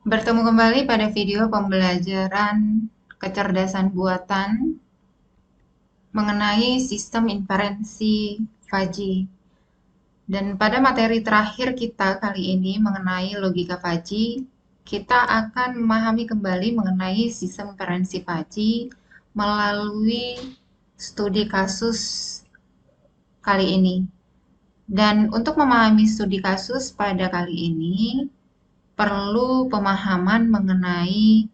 Bertemu kembali pada video pembelajaran kecerdasan buatan mengenai sistem inferensi Fuzzy. Dan pada materi terakhir kita kali ini mengenai logika Fuzzy, kita akan memahami kembali mengenai sistem inferensi Fuzzy melalui studi kasus kali ini. Dan untuk memahami studi kasus pada kali ini, perlu pemahaman mengenai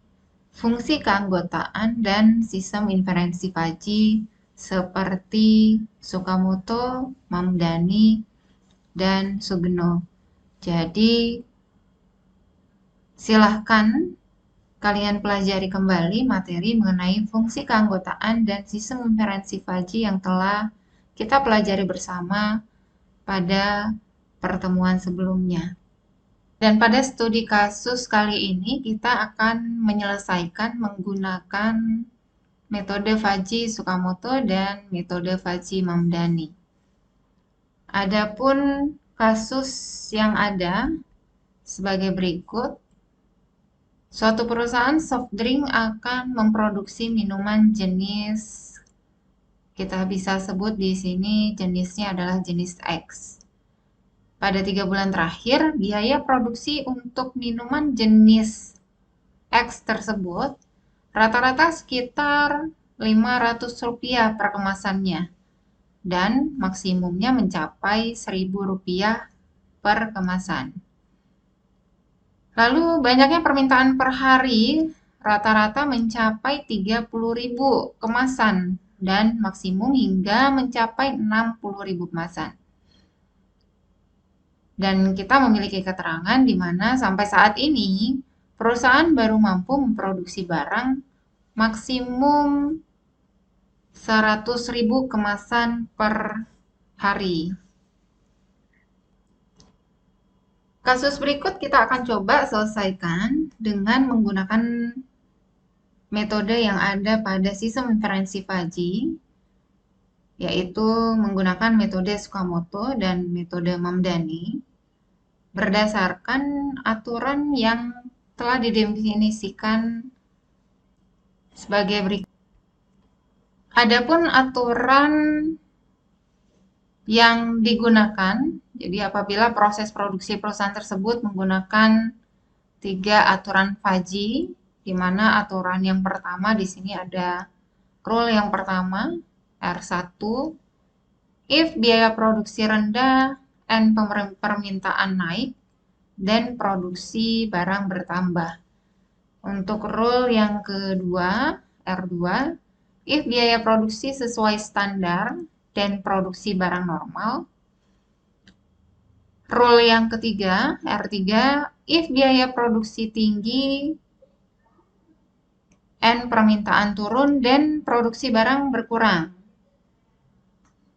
fungsi keanggotaan dan sistem inferensi Fuzzy seperti Tsukamoto, Mamdani, dan Sugeno. Jadi, silahkan kalian pelajari kembali materi mengenai fungsi keanggotaan dan sistem inferensi Fuzzy yang telah kita pelajari bersama pada pertemuan sebelumnya. Dan pada studi kasus kali ini kita akan menyelesaikan menggunakan metode Fuzzy Tsukamoto dan metode Fuzzy Mamdani. Adapun kasus yang ada sebagai berikut. Suatu perusahaan soft drink akan memproduksi minuman jenis, kita bisa sebut di sini jenisnya adalah jenis X. Pada 3 bulan terakhir, biaya produksi untuk minuman jenis X tersebut rata-rata sekitar Rp500 per kemasannya dan maksimumnya mencapai Rp1.000 per kemasan. Lalu banyaknya permintaan per hari rata-rata mencapai 30.000 kemasan dan maksimum hingga mencapai 60.000 kemasan. Dan kita memiliki keterangan di mana sampai saat ini perusahaan baru mampu memproduksi barang maksimum 100.000 kemasan per hari. Kasus berikut kita akan coba selesaikan dengan menggunakan metode yang ada pada sistem inferensi Fuzzy, yaitu menggunakan metode Tsukamoto dan metode Mamdani, berdasarkan aturan yang telah didefinisikan sebagai berikut. Adapun aturan yang digunakan, jadi apabila proses produksi perusahaan tersebut menggunakan 3 aturan Fuzzy, di mana aturan yang pertama di sini ada rule yang pertama, R1, if biaya produksi rendah and permintaan naik, dan produksi barang bertambah. Untuk rule yang kedua, R2, if biaya produksi sesuai standar dan produksi barang normal. Rule yang ketiga, R3, if biaya produksi tinggi and permintaan turun dan produksi barang berkurang.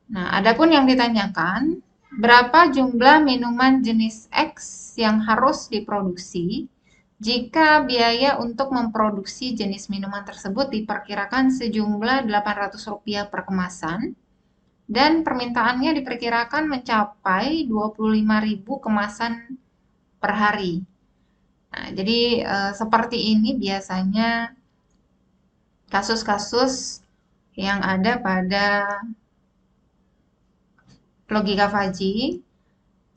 Nah, adapun yang ditanyakan, berapa jumlah minuman jenis X yang harus diproduksi jika biaya untuk memproduksi jenis minuman tersebut diperkirakan sejumlah Rp800 per kemasan dan permintaannya diperkirakan mencapai 25.000 kemasan per hari. Nah, jadi seperti ini biasanya kasus-kasus yang ada pada logika Fuzzy.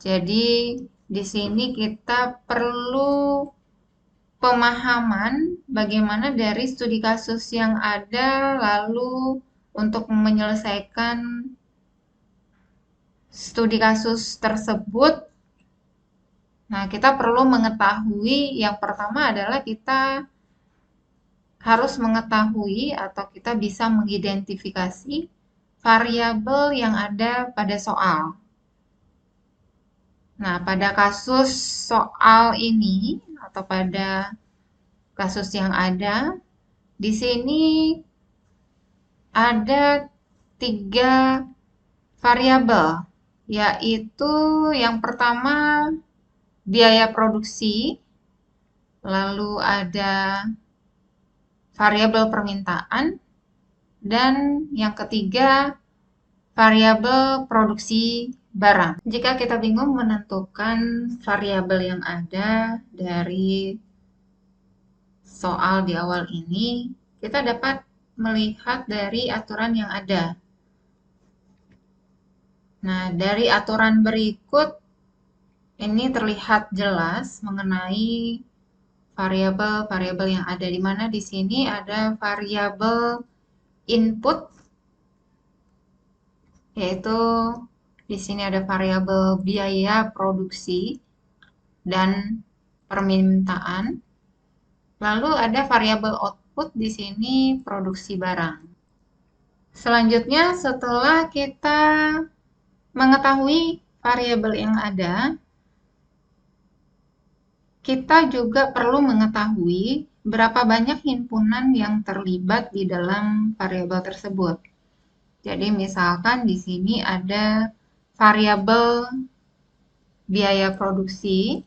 Jadi di sini kita perlu pemahaman bagaimana dari studi kasus yang ada lalu untuk menyelesaikan studi kasus tersebut. Nah, kita perlu mengetahui yang pertama adalah kita harus mengetahui atau kita bisa mengidentifikasi variabel yang ada pada soal. Nah, pada kasus soal ini atau pada kasus yang ada, di sini ada 3 variabel, yaitu yang pertama biaya produksi, lalu ada variabel permintaan, dan yang ketiga variabel produksi barang. Jika kita bingung menentukan variabel yang ada dari soal di awal ini, kita dapat melihat dari aturan yang ada. Nah, dari aturan berikut ini terlihat jelas mengenai variabel-variabel yang ada, di mana di sini ada variabel input, yaitu di sini ada variabel biaya produksi dan permintaan. Lalu ada variabel output di sini produksi barang. Selanjutnya, setelah kita mengetahui variabel yang ada, kita juga perlu mengetahui berapa banyak himpunan yang terlibat di dalam variabel tersebut. Jadi misalkan di sini ada variabel biaya produksi,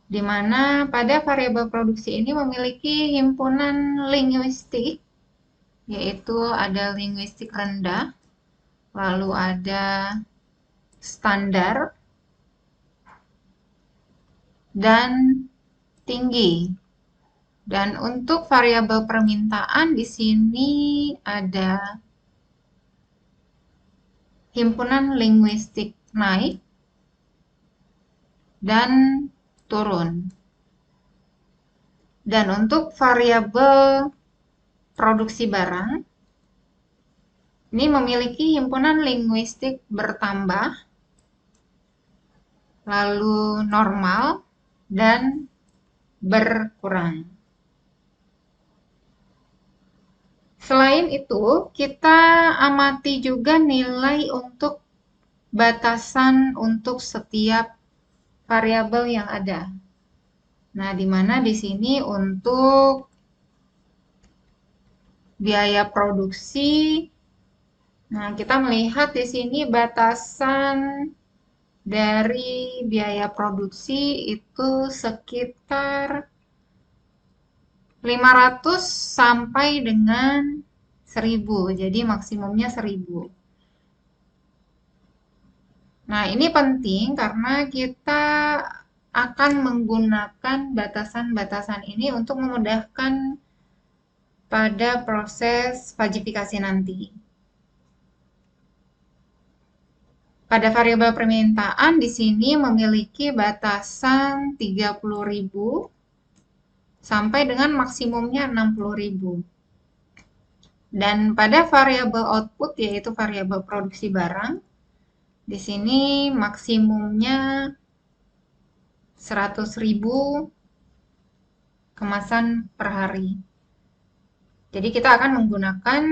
di mana pada variabel produksi ini memiliki himpunan linguistik, yaitu ada linguistik rendah, lalu ada standar, dan tinggi. Dan untuk variabel permintaan di sini ada himpunan linguistik naik dan turun. Dan untuk variabel produksi barang, ini memiliki himpunan linguistik bertambah, lalu normal, dan berkurang. Selain itu, kita amati juga nilai untuk batasan untuk setiap variabel yang ada. Nah, di mana di sini untuk biaya produksi, nah kita melihat di sini batasan dari biaya produksi itu sekitar 500 sampai dengan 1000, jadi maksimumnya 1000. Nah, ini penting karena kita akan menggunakan batasan-batasan ini untuk memudahkan pada proses fajifikasi nanti. Pada variabel permintaan di sini memiliki batasan 30.000 sampai dengan maksimumnya 60.000. Dan pada variabel output, yaitu variabel produksi barang, di sini maksimumnya 100.000 kemasan per hari. Jadi kita akan menggunakan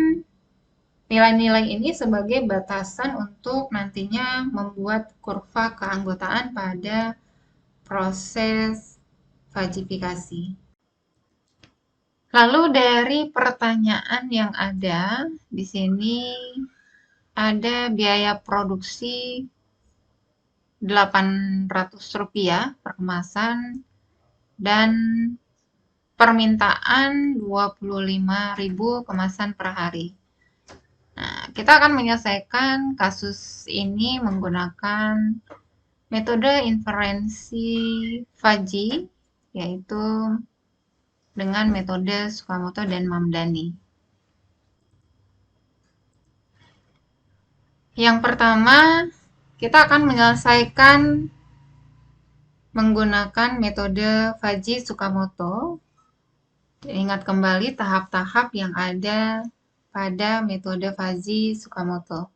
nilai-nilai ini sebagai batasan untuk nantinya membuat kurva keanggotaan pada proses fajifikasi. Lalu dari pertanyaan yang ada di sini ada biaya produksi Rp800 per kemasan dan permintaan 25.000 kemasan per hari. Nah, kita akan menyelesaikan kasus ini menggunakan metode inferensi Fajy, yaitu dengan metode Tsukamoto dan Mamdani. Yang pertama, kita akan menyelesaikan menggunakan metode Fajy Tsukamoto. Ingat kembali tahap-tahap yang ada pada metode Fajy Tsukamoto.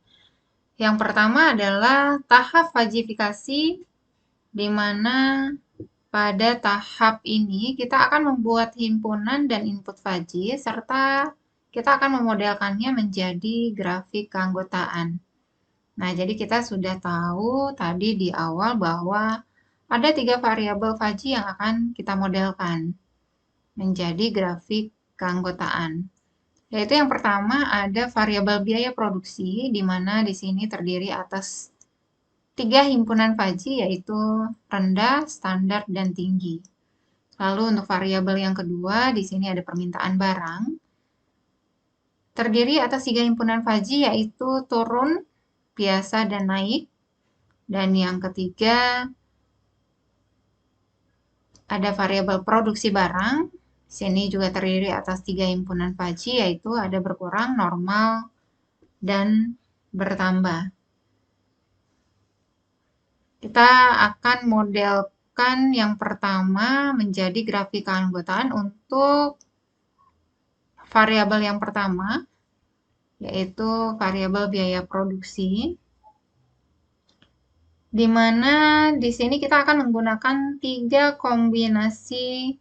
Yang pertama adalah tahap fajifikasi, di mana pada tahap ini kita akan membuat himpunan dan input Fajy, serta kita akan memodelkannya menjadi grafik keanggotaan. Nah, jadi kita sudah tahu tadi di awal bahwa ada 3 variabel Fajy yang akan kita modelkan menjadi grafik keanggotaan. Yaitu yang pertama ada variabel biaya produksi, di mana di sini terdiri atas 3 himpunan Fajy, yaitu rendah, standar, dan tinggi. Lalu untuk variabel yang kedua, di sini ada permintaan barang. Terdiri atas 3 himpunan Fajy, yaitu turun, biasa, dan naik. Dan yang ketiga ada variabel produksi barang. Sini juga terdiri atas 3 himpunan faji, yaitu ada berkurang, normal, dan bertambah. Kita akan modelkan yang pertama menjadi grafik keanggotaan untuk variabel yang pertama, yaitu variabel biaya produksi, di mana di sini kita akan menggunakan 3 kombinasi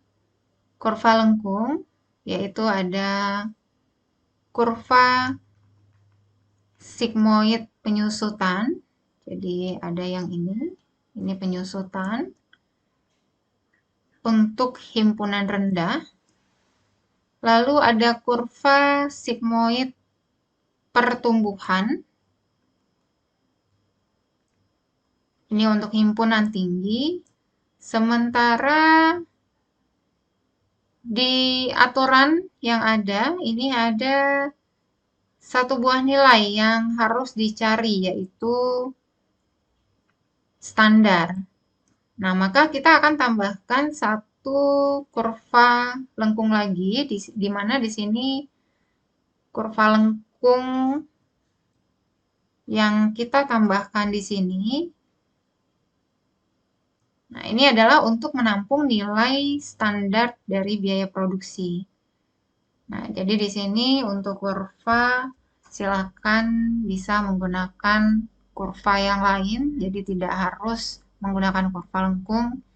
kurva lengkung, yaitu ada kurva sigmoid penyusutan, jadi ada yang ini penyusutan, untuk himpunan rendah, lalu ada kurva sigmoid pertumbuhan, ini untuk himpunan tinggi, sementara di aturan yang ada, ini ada satu buah nilai yang harus dicari, yaitu standar. Nah, maka kita akan tambahkan satu kurva lengkung lagi, di mana di sini kurva lengkung yang kita tambahkan di sini. Nah, ini adalah untuk menampung nilai standar dari biaya produksi. Nah, jadi di sini untuk kurva silakan bisa menggunakan kurva yang lain, jadi tidak harus menggunakan kurva lengkung.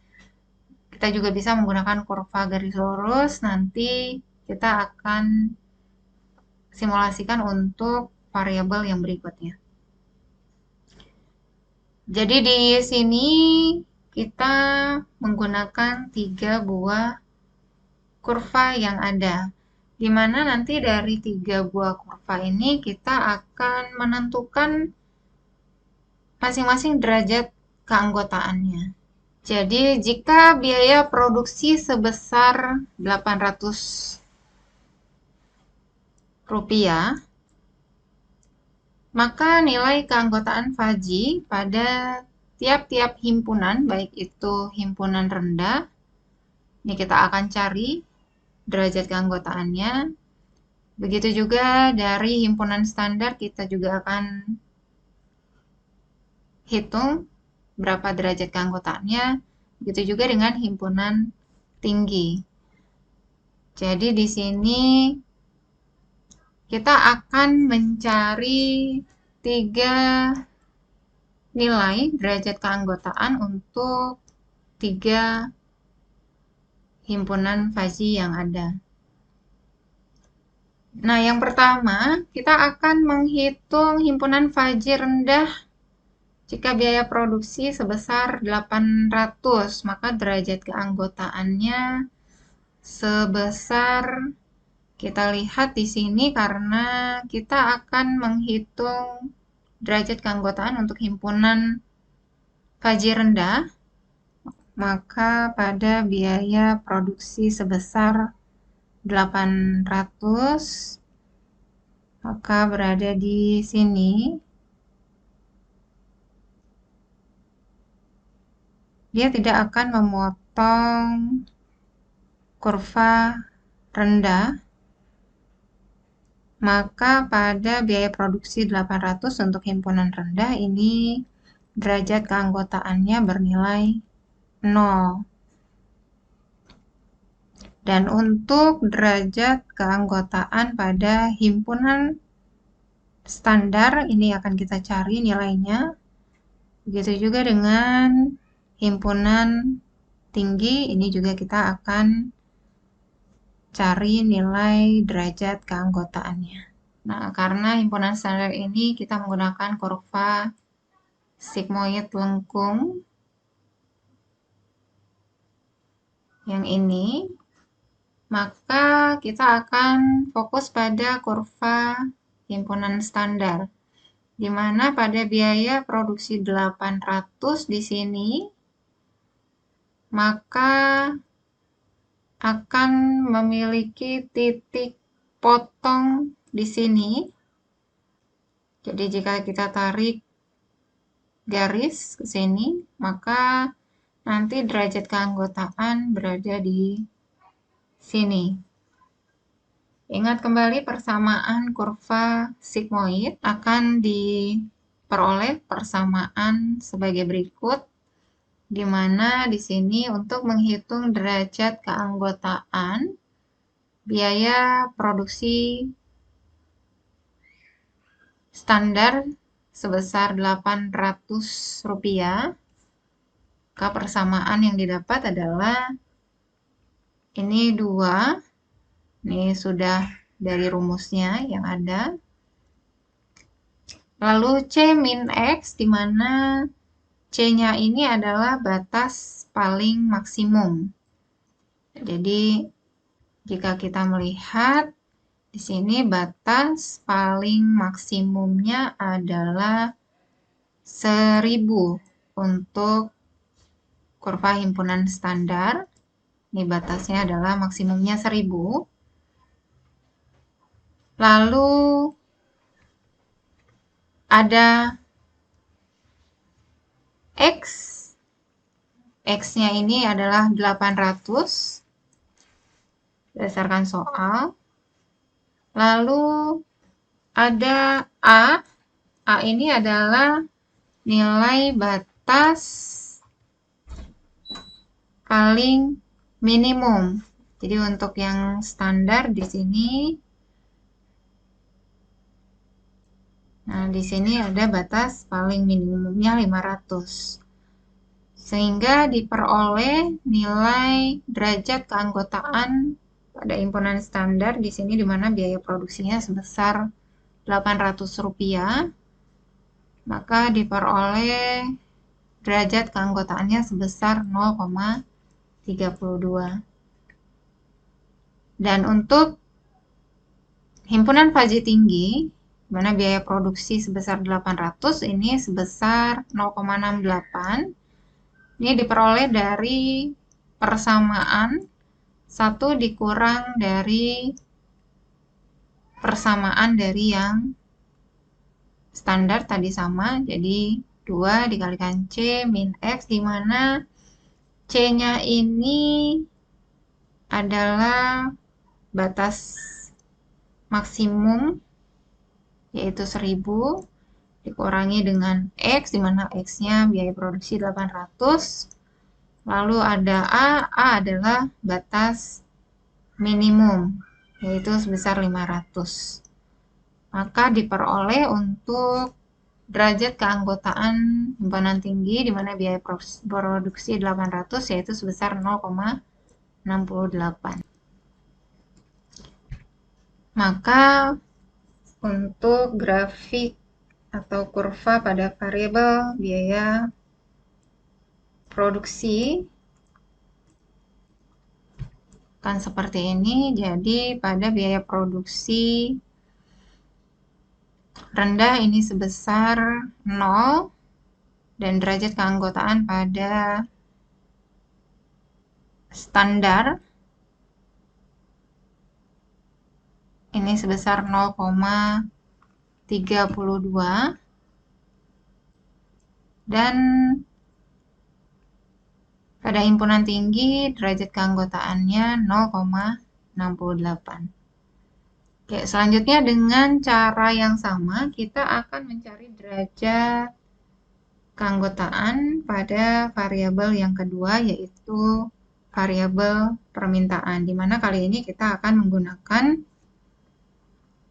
Kita juga bisa menggunakan kurva garis lurus. Nanti kita akan simulasikan untuk variabel yang berikutnya. Jadi di sini kita menggunakan 3 buah kurva yang ada, di mana nanti dari 3 buah kurva ini kita akan menentukan masing-masing derajat keanggotaannya. Jadi jika biaya produksi sebesar 800 rupiah, maka nilai keanggotaan faji pada tiap-tiap himpunan, baik itu himpunan rendah, ini kita akan cari derajat keanggotaannya. Begitu juga dari himpunan standar, kita juga akan hitung berapa derajat keanggotaannya. Begitu juga dengan himpunan tinggi. Jadi di sini kita akan mencari 3 nilai derajat keanggotaan untuk 3 himpunan faji yang ada. Nah, yang pertama, kita akan menghitung himpunan faji rendah jika biaya produksi sebesar 800, maka derajat keanggotaannya sebesar, kita lihat di sini karena kita akan menghitung derajat keanggotaan untuk himpunan faji rendah, maka pada biaya produksi sebesar 800, maka berada di sini. Dia tidak akan memotong kurva rendah, maka pada biaya produksi 800 untuk himpunan rendah ini derajat keanggotaannya bernilai 0. Dan untuk derajat keanggotaan pada himpunan standar ini akan kita cari nilainya. Begitu juga dengan himpunan tinggi, ini juga kita akan cari nilai derajat keanggotaannya. Nah, karena himpunan standar ini kita menggunakan kurva sigmoid lengkung yang ini, maka kita akan fokus pada kurva himpunan standar, di mana pada biaya produksi 800 di sini, maka akan memiliki titik potong di sini. Jadi jika kita tarik garis ke sini, maka nanti derajat keanggotaan berada di sini. Ingat kembali persamaan kurva sigmoid akan diperoleh persamaan sebagai berikut, di mana di sini untuk menghitung derajat keanggotaan biaya produksi standar sebesar Rp800, maka persamaan yang didapat adalah ini 2, ini sudah dari rumusnya yang ada. Lalu C min X, di mana C-nya ini adalah batas paling maksimum. Jadi, jika kita melihat di sini batas paling maksimumnya adalah 1000 untuk kurva himpunan standar. Ini batasnya adalah maksimumnya 1000. Lalu ada X. X-nya ini adalah 800 berdasarkan soal. Lalu ada A. A ini adalah nilai batas paling minimum. Jadi untuk yang standar di sini, nah di sini ada batas paling minimumnya 500. Sehingga diperoleh nilai derajat keanggotaan pada himpunan standar di sini, di mana biaya produksinya sebesar Rp800, maka diperoleh derajat keanggotaannya sebesar 0,32. Dan untuk himpunan faji tinggi, di mana biaya produksi sebesar 800, ini sebesar 0,68. Ini diperoleh dari persamaan 1 dikurang dari persamaan dari yang standar tadi sama, jadi 2 dikalikan C min X, di mana C-nya ini adalah batas maksimum, yaitu 1000, dikurangi dengan X, di mana X-nya biaya produksi 800. Lalu ada A. A adalah batas minimum, yaitu sebesar 500. Maka diperoleh untuk derajat keanggotaan himpunan tinggi, di mana biaya produksi 800, yaitu sebesar 0,68. Maka untuk grafik atau kurva pada variabel biaya produksi akan seperti ini. Jadi pada biaya produksi rendah ini sebesar 0, dan derajat keanggotaan pada standar ini sebesar 0,32, dan pada himpunan tinggi derajat keanggotaannya 0,68. Oke, selanjutnya dengan cara yang sama kita akan mencari derajat keanggotaan pada variabel yang kedua, yaitu variabel permintaan, di mana kali ini kita akan menggunakan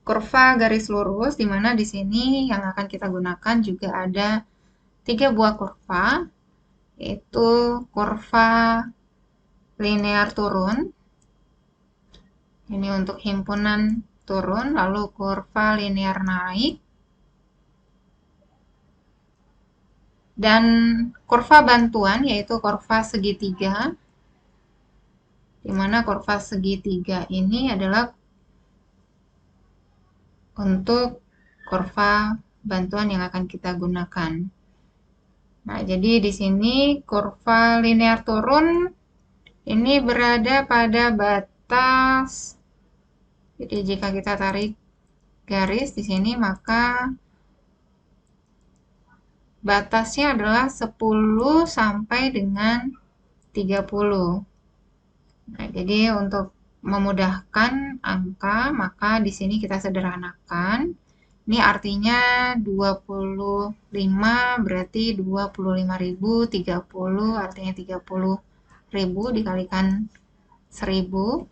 kurva garis lurus, di mana di sini yang akan kita gunakan juga ada 3 buah kurva, yaitu kurva linear turun, ini untuk himpunan turun, lalu kurva linear naik, dan kurva bantuan, yaitu kurva segitiga, di mana kurva segitiga ini adalah untuk kurva bantuan yang akan kita gunakan. Nah, jadi di sini kurva linear turun ini berada pada batas. Jadi jika kita tarik garis di sini, maka batasnya adalah 10 sampai dengan 30. Nah, jadi untuk memudahkan angka, maka di sini kita sederhanakan. Ini artinya 25 berarti 25.000, 30 artinya 30.000 dikalikan 1000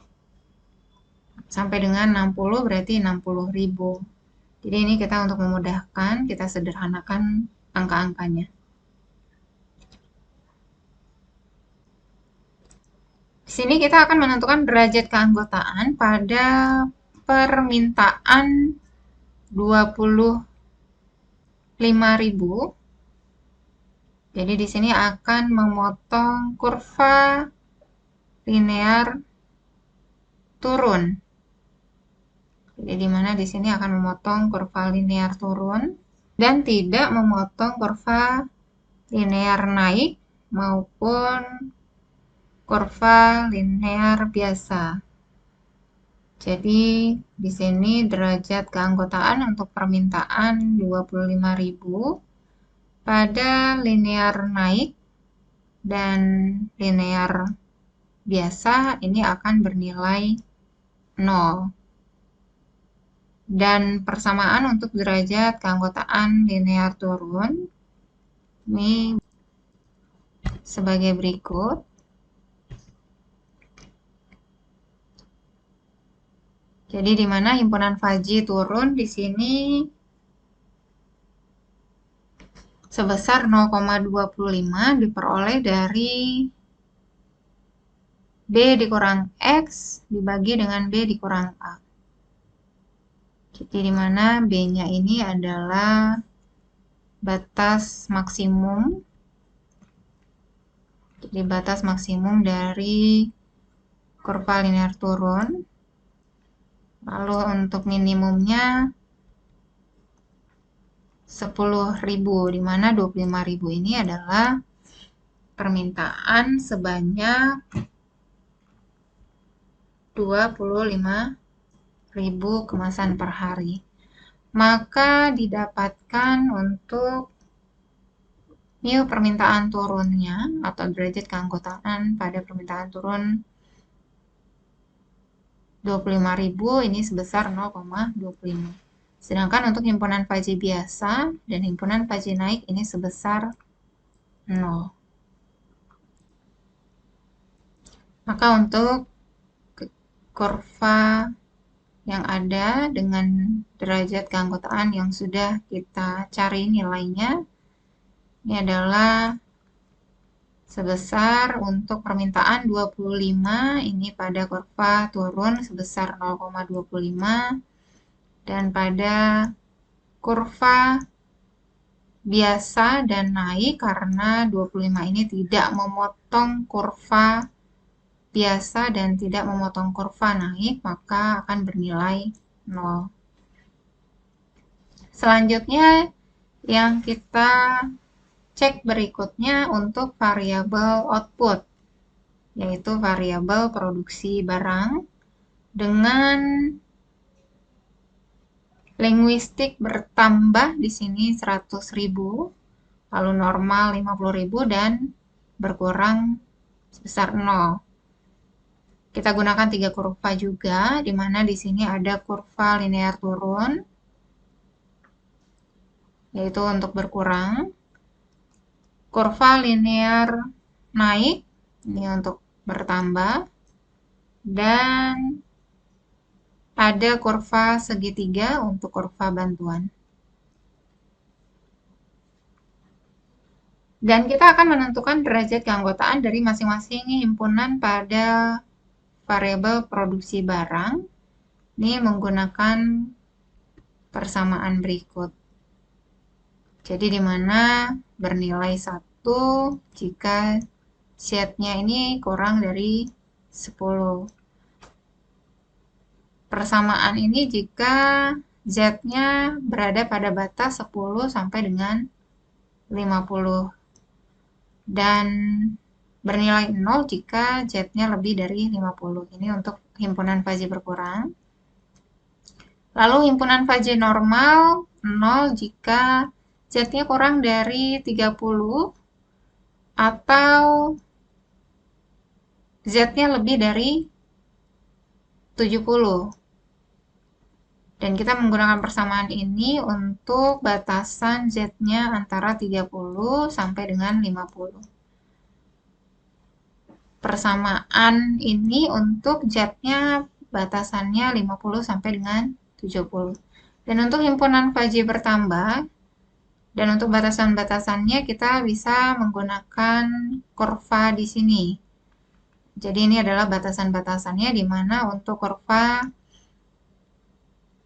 sampai dengan 60 berarti 60.000. Jadi ini kita untuk memudahkan, kita sederhanakan angka-angkanya. Di sini kita akan menentukan derajat keanggotaan pada permintaan 25.000. Jadi di sini akan memotong kurva linear turun. Jadi di mana di sini akan memotong kurva linear turun dan tidak memotong kurva linear naik maupun kurva linear biasa. Jadi di sini derajat keanggotaan untuk permintaan 25.000 pada linear naik dan linear biasa ini akan bernilai 0. Dan persamaan untuk derajat keanggotaan linear turun ini sebagai berikut. Jadi di mana himpunan Faji turun di sini sebesar 0,25 diperoleh dari B dikurang X dibagi dengan B dikurang A. Jadi di mana B-nya ini adalah batas maksimum. Jadi batas maksimum dari kurva linear turun. Lalu untuk minimumnya 10.000, di mana 25.000 ini adalah permintaan sebanyak 25.000 kemasan per hari. Maka didapatkan untuk mu permintaan turunnya atau derajat keanggotaan pada permintaan turun 25.000 ini sebesar 0,25. Sedangkan untuk himpunan Faji biasa dan himpunan Faji naik ini sebesar 0. Maka untuk kurva yang ada dengan derajat keanggotaan yang sudah kita cari nilainya, ini adalah sebesar untuk permintaan 25, ini pada kurva turun sebesar 0,25, dan pada kurva biasa dan naik karena 25 ini tidak memotong kurva biasa dan tidak memotong kurva naik, maka akan bernilai 0. Selanjutnya yang kita cek berikutnya untuk variabel output, yaitu variabel produksi barang dengan linguistik bertambah di sini 100.000, lalu normal 50.000 dan berkurang sebesar 0. Kita gunakan 3 kurva juga, di mana di sini ada kurva linear turun, yaitu untuk berkurang. Kurva linear naik, ini untuk bertambah. Dan ada kurva segitiga untuk kurva bantuan. Dan kita akan menentukan derajat keanggotaan dari masing-masing himpunan pada variabel produksi barang. Ini menggunakan persamaan berikut. Jadi di mana bernilai 1 jika Z-nya ini kurang dari 10. Persamaan ini jika Z-nya berada pada batas 10 sampai dengan 50. Dan bernilai 0 jika Z-nya lebih dari 50. Ini untuk himpunan Faji berkurang. Lalu himpunan Faji normal 0 jika Z-nya kurang dari 30 atau Z-nya lebih dari 70. Dan kita menggunakan persamaan ini untuk batasan Z-nya antara 30 sampai dengan 50. Persamaan ini untuk Z-nya batasannya 50 sampai dengan 70. Dan untuk himpunan Fajy bertambah, dan untuk batasan-batasannya kita bisa menggunakan kurva di sini. Jadi ini adalah batasan-batasannya di mana untuk kurva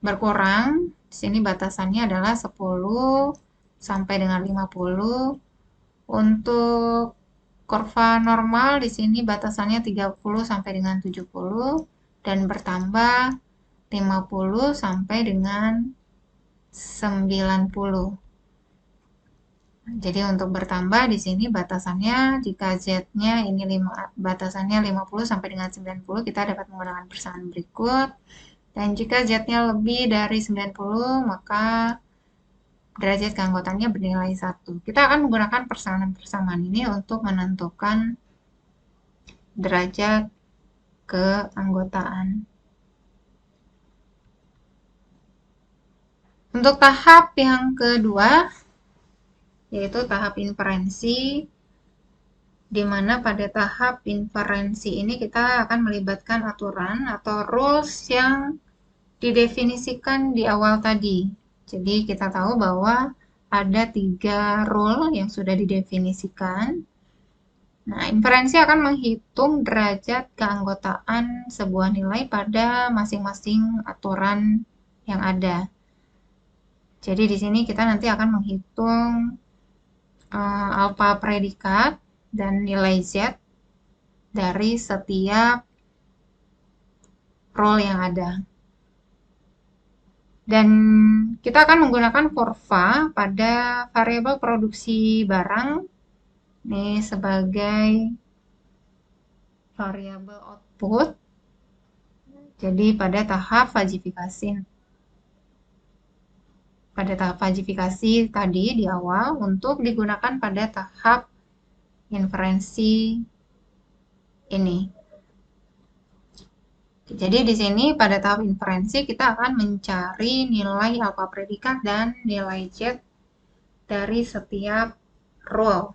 berkurang, di sini batasannya adalah 10 sampai dengan 50. Untuk kurva normal di sini batasannya 30 sampai dengan 70 dan bertambah 50 sampai dengan 90. Jadi untuk bertambah di sini batasannya jika Z-nya ini batasannya 50 sampai dengan 90, kita dapat menggunakan persamaan berikut. Dan jika Z-nya lebih dari 90, maka derajat keanggotaannya bernilai 1. Kita akan menggunakan persamaan ini untuk menentukan derajat keanggotaan. Untuk tahap yang kedua, yaitu tahap inferensi, di mana pada tahap inferensi ini kita akan melibatkan aturan atau rules yang didefinisikan di awal tadi. Jadi kita tahu bahwa ada 3 rule yang sudah didefinisikan. Nah, inferensi akan menghitung derajat keanggotaan sebuah nilai pada masing-masing aturan yang ada. Jadi di sini kita nanti akan menghitung alfa predikat dan nilai Z dari setiap rule yang ada. Dan kita akan menggunakan kurva pada variabel produksi barang ini sebagai variabel output. Jadi pada tahap fajifikasi tadi di awal untuk digunakan pada tahap inferensi ini. Jadi di sini pada tahap inferensi kita akan mencari nilai alfa predikat dan nilai Z dari setiap rule.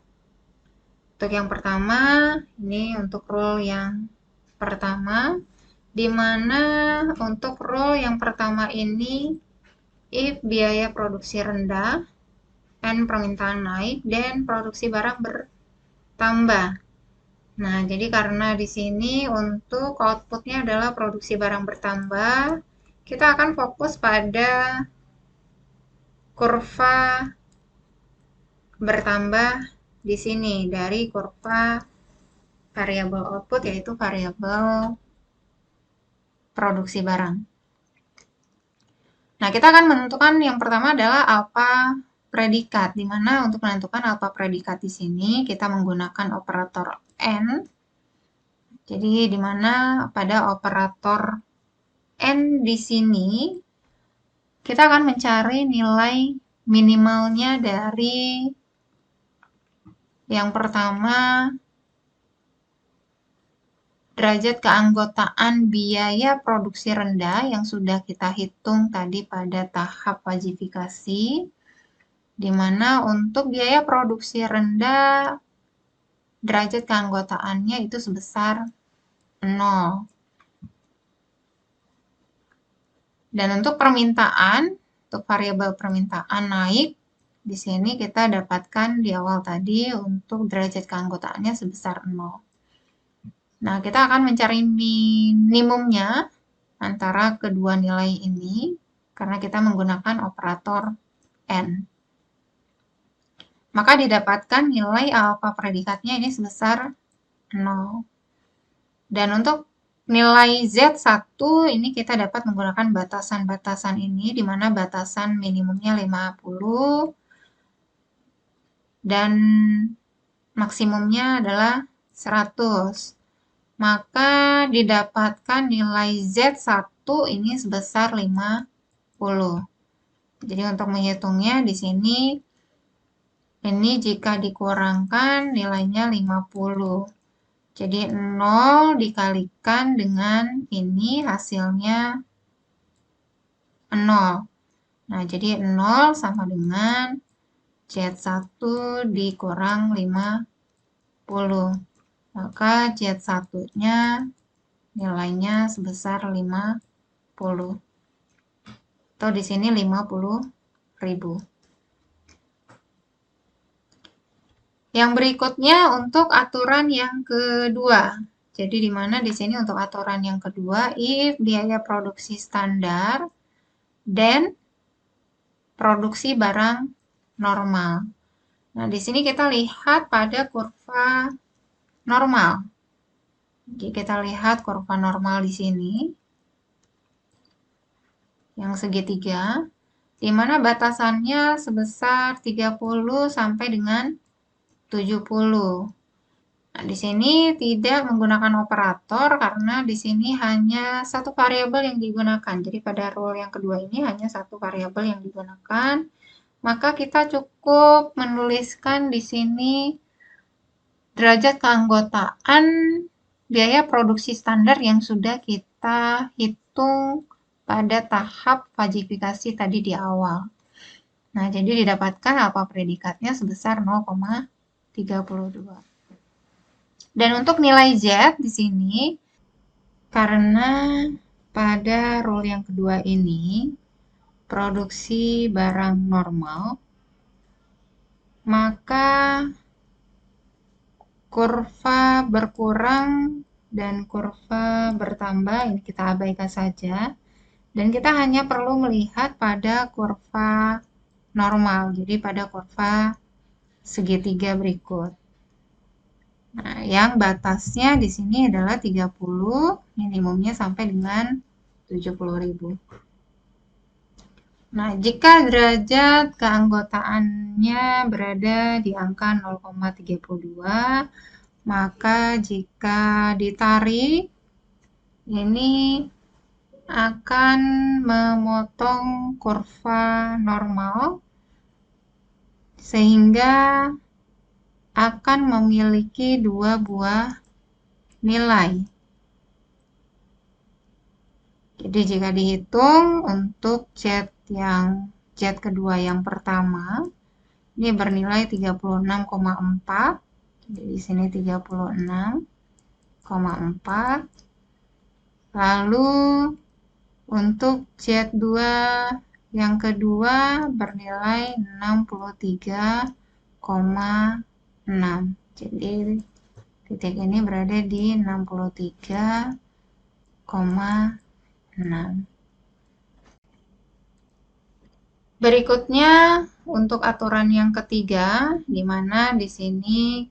Untuk yang pertama, ini untuk rule yang pertama, di mana untuk rule yang pertama ini if biaya produksi rendah, N permintaan naik, dan produksi barang bertambah. Nah, jadi karena di sini untuk outputnya adalah produksi barang bertambah, kita akan fokus pada kurva bertambah di sini dari kurva variabel output, yaitu variabel produksi barang. Nah, kita akan menentukan yang pertama adalah alfa predikat, di mana untuk menentukan alfa predikat di sini kita menggunakan operator N. Jadi di mana pada operator N di sini kita akan mencari nilai minimalnya dari yang pertama derajat keanggotaan biaya produksi rendah yang sudah kita hitung tadi pada tahap fajifikasi, di mana untuk biaya produksi rendah derajat keanggotaannya itu sebesar 0. Dan untuk permintaan, untuk variabel permintaan naik, di sini kita dapatkan di awal tadi untuk derajat keanggotaannya sebesar 0. Nah, kita akan mencari minimumnya antara kedua nilai ini karena kita menggunakan operator N. Maka didapatkan nilai alfa predikatnya ini sebesar 0. Dan untuk nilai Z1 ini kita dapat menggunakan batasan-batasan ini, di mana batasan minimumnya 50 dan maksimumnya adalah 100. Maka didapatkan nilai Z1 ini sebesar 50. Jadi untuk menghitungnya di sini, ini jika dikurangkan nilainya 50. Jadi 0 dikalikan dengan ini hasilnya 0. Nah, jadi 0 sama dengan Z1 dikurang 50. Maka Z1-nya nilainya sebesar 50. Atau di sini 50.000. Yang berikutnya untuk aturan yang kedua. Jadi di mana di sini untuk aturan yang kedua, if biaya produksi standar dan produksi barang normal. Nah, di sini kita lihat pada kurva normal. Jadi kita lihat kurva normal di sini yang segitiga, di mana batasannya sebesar 30 sampai dengan 70. Nah, di sini tidak menggunakan operator karena di sini hanya satu variabel yang digunakan. Jadi pada rule yang kedua ini hanya satu variabel yang digunakan. Maka kita cukup menuliskan di sini derajat keanggotaan biaya produksi standar yang sudah kita hitung pada tahap fajifikasi tadi di awal. Nah, jadi didapatkan alfa predikatnya sebesar 0,32. Dan untuk nilai Z di sini, karena pada rule yang kedua ini, produksi barang normal, maka kurva berkurang dan kurva bertambah, ini kita abaikan saja. Dan kita hanya perlu melihat pada kurva normal, jadi pada kurva segitiga berikut. Nah, yang batasnya di sini adalah 30, minimumnya sampai dengan 70.000. Nah, jika derajat keanggotaannya berada di angka 0,32, maka jika ditarik, ini akan memotong kurva normal, sehingga akan memiliki dua buah nilai. Jadi jika dihitung untuk Z kedua yang pertama, ini bernilai 36,4. Jadi di sini 36,4. Lalu untuk Z2 yang kedua bernilai 63,6. Jadi titik ini berada di 63,6. Berikutnya untuk aturan yang ketiga, di mana di sini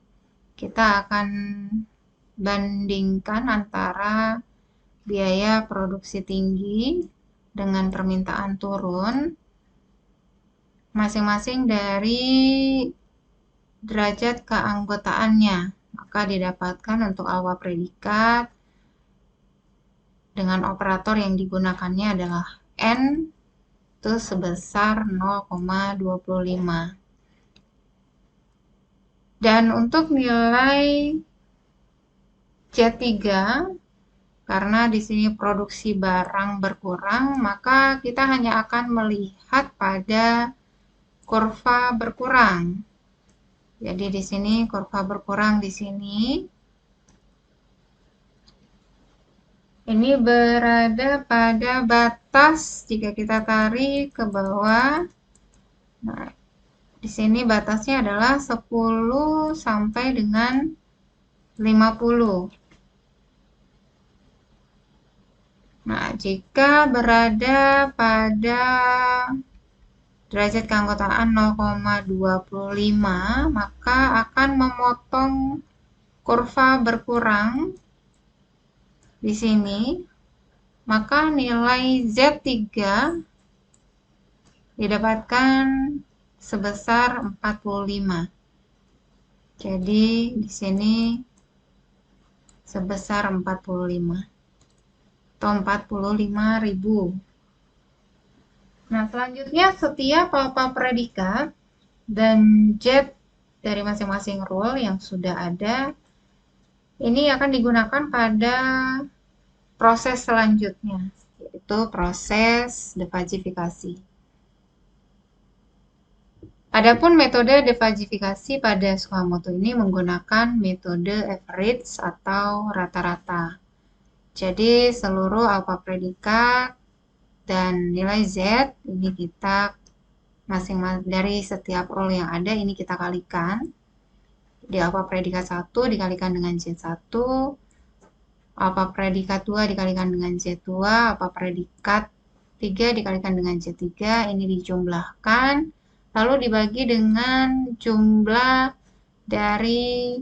kita akan bandingkan antara biaya produksi tinggi dengan permintaan turun, masing-masing dari derajat keanggotaannya. Maka didapatkan untuk alfa predikat dengan operator yang digunakannya adalah N itu sebesar 0,25. Dan untuk nilai C3, karena di sini produksi barang berkurang, maka kita hanya akan melihat pada kurva berkurang. Jadi di sini kurva berkurang di sini. Ini berada pada batas jika kita tarik ke bawah. Nah, di sini batasnya adalah 10 sampai dengan 50. Nah, jika berada pada derajat keanggotaan 0,25, maka akan memotong kurva berkurang di sini. Maka nilai Z3 didapatkan sebesar 45. Jadi di sini sebesar 45 atau 45.000. Nah, selanjutnya setiap alfa predikat dan Z dari masing-masing rule yang sudah ada Ini akan digunakan pada proses selanjutnya, yaitu proses defajifikasi. Adapun metode defajifikasi pada Tsukamoto ini menggunakan metode average atau rata-rata. Jadi seluruh alfa predikat dan nilai Z ini kita masing-masing dari setiap role yang ada ini kita kalikan. Di alfa predikat 1 dikalikan dengan Z1, alfa predikat 2 dikalikan dengan Z2, alfa predikat 3 dikalikan dengan Z3, ini dijumlahkan, lalu dibagi dengan jumlah dari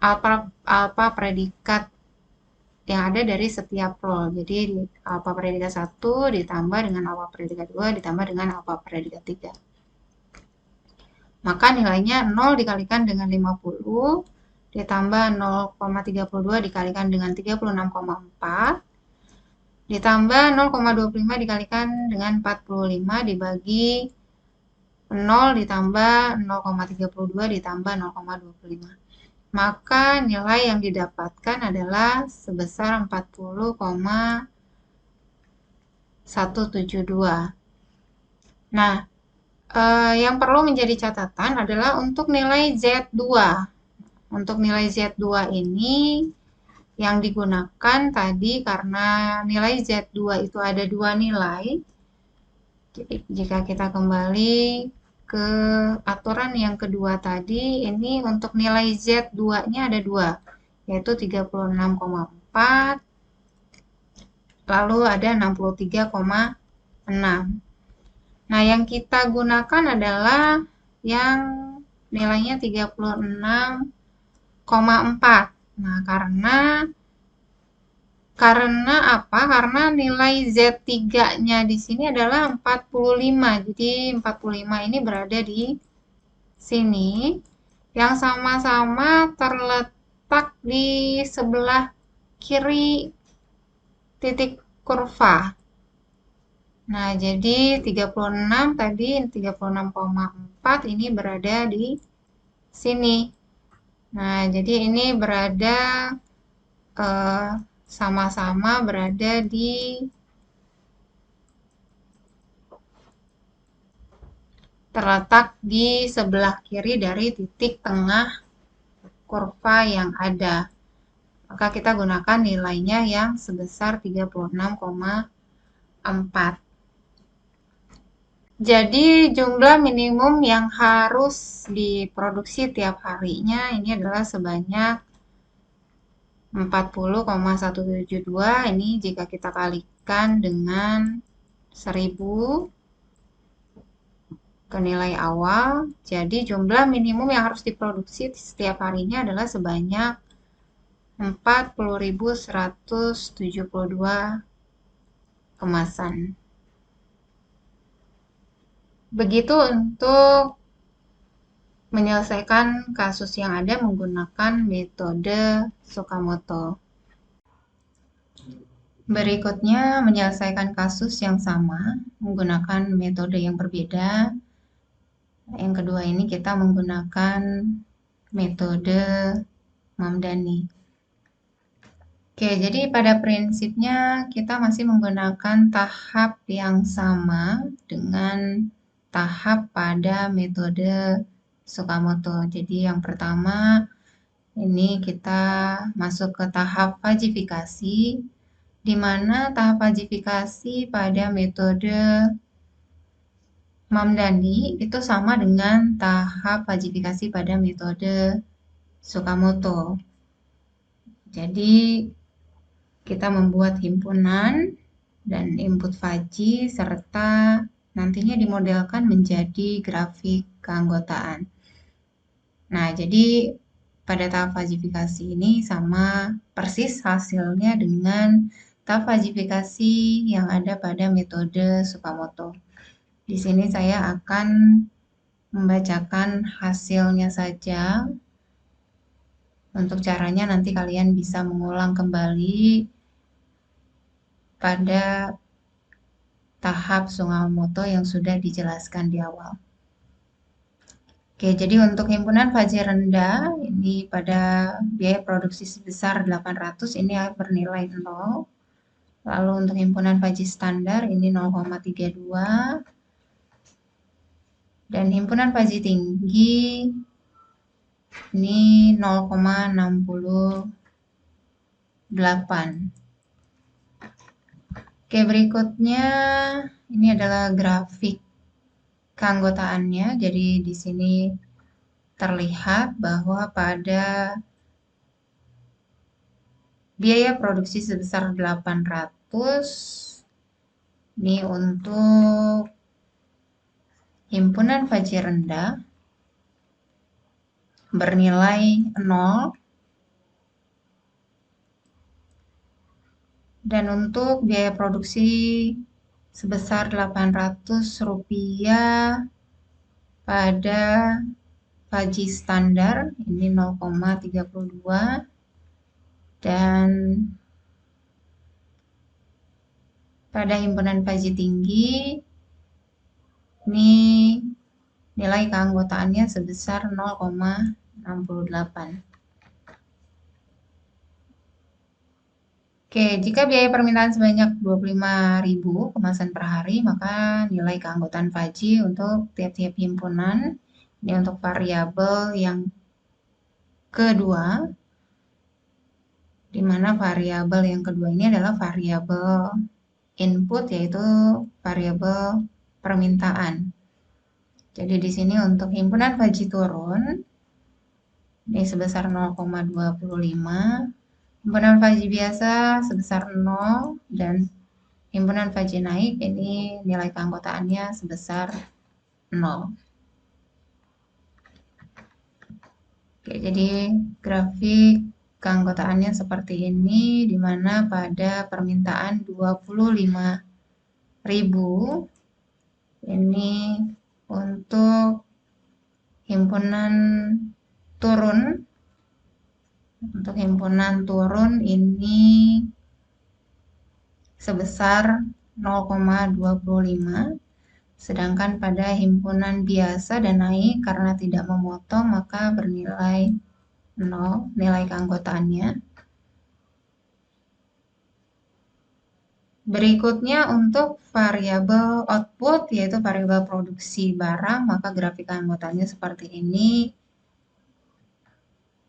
alfa predikat yang ada dari setiap role. Jadi alfa predikat 1 ditambah dengan alfa predikat 2 ditambah dengan alfa predikat 3. Maka nilainya 0 dikalikan dengan 50 ditambah 0,32 dikalikan dengan 36,4 ditambah 0,25 dikalikan dengan 45 dibagi 0 ditambah 0,32 ditambah 0,25. Maka nilai yang didapatkan adalah sebesar 40,172. Nah, yang perlu menjadi catatan adalah untuk nilai Z2. Untuk nilai Z2 ini yang digunakan tadi karena nilai Z2 itu ada dua nilai. Jadi jika kita kembali ke aturan yang kedua tadi, ini untuk nilai Z2-nya ada dua, yaitu 36,4, lalu ada 63,6. Nah, yang kita gunakan adalah yang nilainya 36,4. Nah, karena apa? Karena nilai Z3-nya di sini adalah 45. Jadi 45 ini berada di sini yang sama-sama terletak di sebelah kiri titik kurva. Nah, jadi 36 tadi 36,4 ini berada di sini. Nah, jadi ini berada sama-sama berada di terletak di sebelah kiri dari titik tengah kurva yang ada. Maka kita gunakan nilainya yang sebesar 36,4. Jadi jumlah minimum yang harus diproduksi tiap harinya ini adalah sebanyak 40,172. Ini jika kita kalikan dengan 1000 ke nilai awal. Jadi jumlah minimum yang harus diproduksi setiap harinya adalah sebanyak 40.172 kemasan. Begitu untuk menyelesaikan kasus yang ada menggunakan metode Tsukamoto. Berikutnya menyelesaikan kasus yang sama menggunakan metode yang berbeda. Yang kedua ini kita menggunakan metode Mamdani. Oke, jadi pada prinsipnya kita masih menggunakan tahap yang sama dengan tahap pada metode Tsukamoto. Jadi yang pertama ini kita masuk ke tahap fajifikasi, di mana tahap fajifikasi pada metode Mamdani itu sama dengan tahap fajifikasi pada metode Tsukamoto. Jadi kita membuat himpunan dan input faji serta nantinya dimodelkan menjadi grafik keanggotaan. Nah, jadi pada tahap fajifikasi ini sama persis hasilnya dengan tahap fajifikasi yang ada pada metode Tsukamoto. Di sini saya akan membacakan hasilnya saja. Untuk caranya nanti kalian bisa mengulang kembali pada tahap Tsukamoto yang sudah dijelaskan di awal. Oke, jadi untuk himpunan faji rendah, ini pada biaya produksi sebesar 800, ini bernilai 0. Lalu untuk himpunan faji standar, ini 0,32. Dan himpunan faji tinggi, ini 0,68. Oke, berikutnya ini adalah grafik keanggotaannya. Jadi di sini terlihat bahwa pada biaya produksi sebesar 800, ini untuk himpunan faji rendah bernilai 0. Dan untuk biaya produksi sebesar 800 rupiah pada faji standar, ini 0,32. Dan pada himpunan faji tinggi, ini nilai keanggotaannya sebesar 0,68. Oke, jika biaya permintaan sebanyak 25.000 kemasan per hari, maka nilai keanggotaan faji untuk tiap-tiap himpunan, ini untuk variabel yang kedua, di mana variabel yang kedua ini adalah variabel input, yaitu variabel permintaan. Jadi di sini untuk himpunan faji turun, ini sebesar 0,25. Himpunan faji biasa sebesar 0, dan himpunan faji naik ini nilai keanggotaannya sebesar 0. Oke, jadi grafik keanggotaannya seperti ini, di mana pada permintaan 25.000, ini untuk himpunan turun. Untuk himpunan turun ini sebesar 0,25, sedangkan pada himpunan biasa dan naik karena tidak memotong maka bernilai 0 nilai keanggotaannya. Berikutnya untuk variabel output, yaitu variabel produksi barang, maka grafik keanggotaannya seperti ini,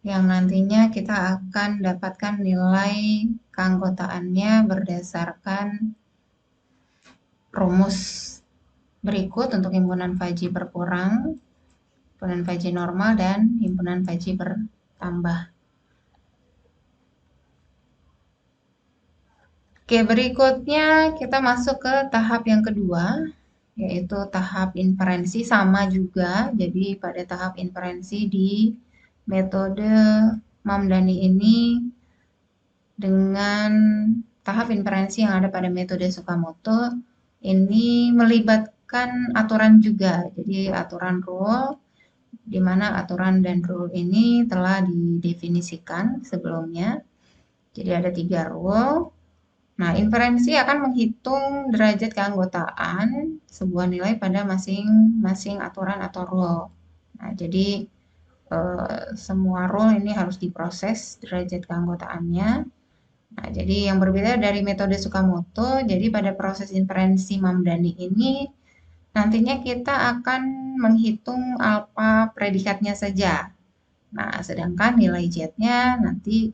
yang nantinya kita akan dapatkan nilai keanggotaannya berdasarkan rumus berikut untuk himpunan faji berkurang, himpunan faji normal, dan himpunan faji bertambah. Oke, berikutnya kita masuk ke tahap yang kedua, yaitu tahap inferensi. Sama juga, jadi pada tahap inferensi di metode Mamdani ini dengan tahap inferensi yang ada pada metode Tsukamoto ini melibatkan aturan juga. Jadi aturan rule, di mana aturan dan rule ini telah didefinisikan sebelumnya. Jadi ada 3 rule. Nah, inferensi akan menghitung derajat keanggotaan sebuah nilai pada masing-masing aturan atau rule. Nah, jadi semua rule ini harus diproses derajat keanggotaannya. Nah, jadi yang berbeda dari metode Tsukamoto, jadi pada proses inferensi Mamdani ini nantinya kita akan menghitung alfa predikatnya saja. Nah, sedangkan nilai Z-nya nanti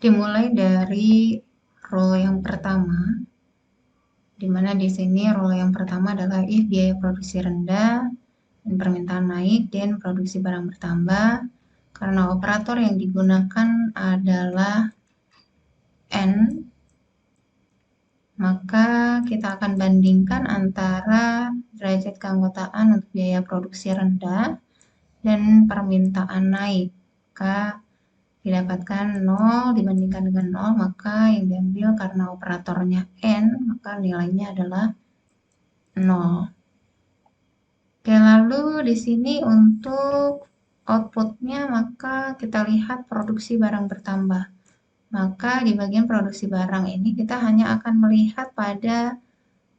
dimulai dari rule yang pertama, di mana di sini rule yang pertama adalah if biaya produksi rendah dan permintaan naik dan produksi barang bertambah, karena operator yang digunakan adalah N, maka kita akan bandingkan antara derajat keanggotaan untuk biaya produksi rendah dan permintaan naik. Maka didapatkan 0 dibandingkan dengan 0, maka yang diambil karena operatornya N, maka nilainya adalah 0. Oke, lalu di sini untuk outputnya, maka kita lihat produksi barang bertambah. Maka di bagian produksi barang ini kita hanya akan melihat pada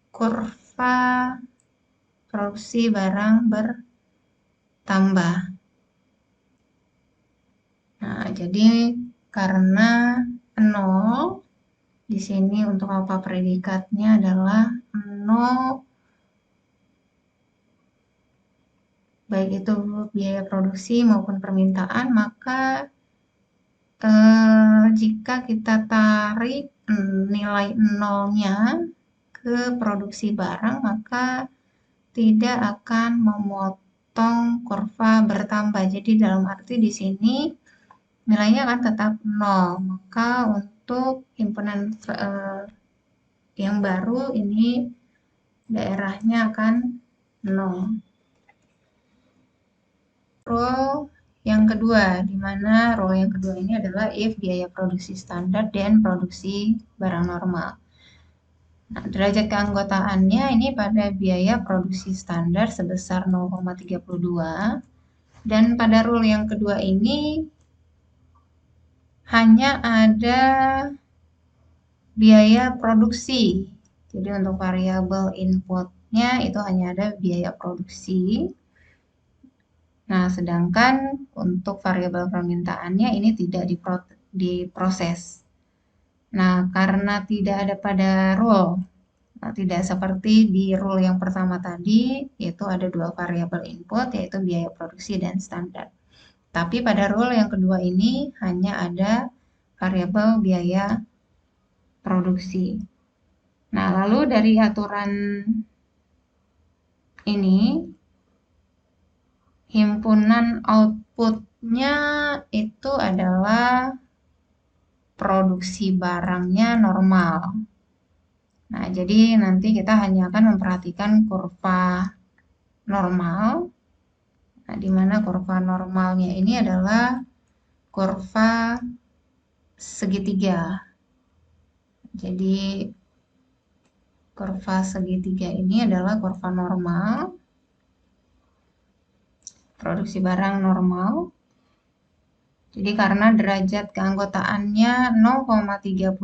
kurva produksi barang bertambah. Nah, jadi karena 0, di sini untuk apa predikatnya adalah 0, baik itu biaya produksi maupun permintaan, maka jika kita tarik nilai 0-nya ke produksi barang, maka tidak akan memotong kurva bertambah. Jadi dalam arti di sini nilainya akan tetap 0. Maka untuk himpunan yang baru ini daerahnya akan 0. Rule yang kedua, di mana rule yang kedua ini adalah if biaya produksi standar dan produksi barang normal. Nah, derajat keanggotaannya ini pada biaya produksi standar sebesar 0,32, dan pada rule yang kedua ini hanya ada biaya produksi. Jadi untuk variabel inputnya itu hanya ada biaya produksi. Nah, sedangkan untuk variabel permintaannya ini tidak diproses. Nah, karena tidak ada pada rule, tidak seperti di rule yang pertama tadi, yaitu ada 2 variabel input, yaitu biaya produksi dan standar. Tapi pada rule yang kedua ini hanya ada variabel biaya produksi. Nah, lalu dari aturan ini, himpunan outputnya itu adalah produksi barangnya normal. Nah, jadi nanti kita hanya akan memperhatikan kurva normal. Nah, di mana kurva normalnya ini adalah kurva segitiga. Jadi kurva segitiga ini adalah kurva normal, produksi barang normal. Jadi karena derajat keanggotaannya 0,32,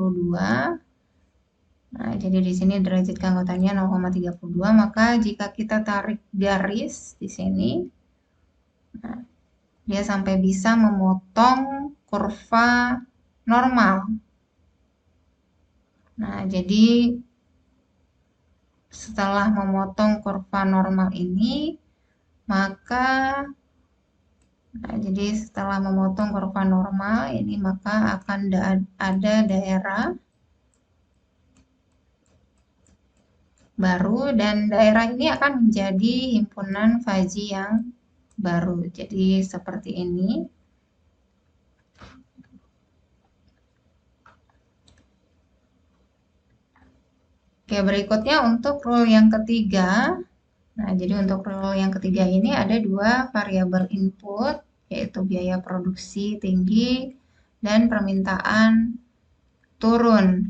nah, jadi di sini derajat keanggotaannya 0,32, maka jika kita tarik garis di sini, nah, dia sampai bisa memotong kurva normal. Nah, jadi setelah memotong kurva normal ini, maka jadi setelah memotong kurva normal ini, maka akan ada daerah baru, dan daerah ini akan menjadi himpunan fuzzy yang baru. Jadi seperti ini. Oke, berikutnya untuk rule yang ketiga. Nah, jadi untuk rule yang ketiga ini ada 2 variabel input, yaitu biaya produksi tinggi dan permintaan turun.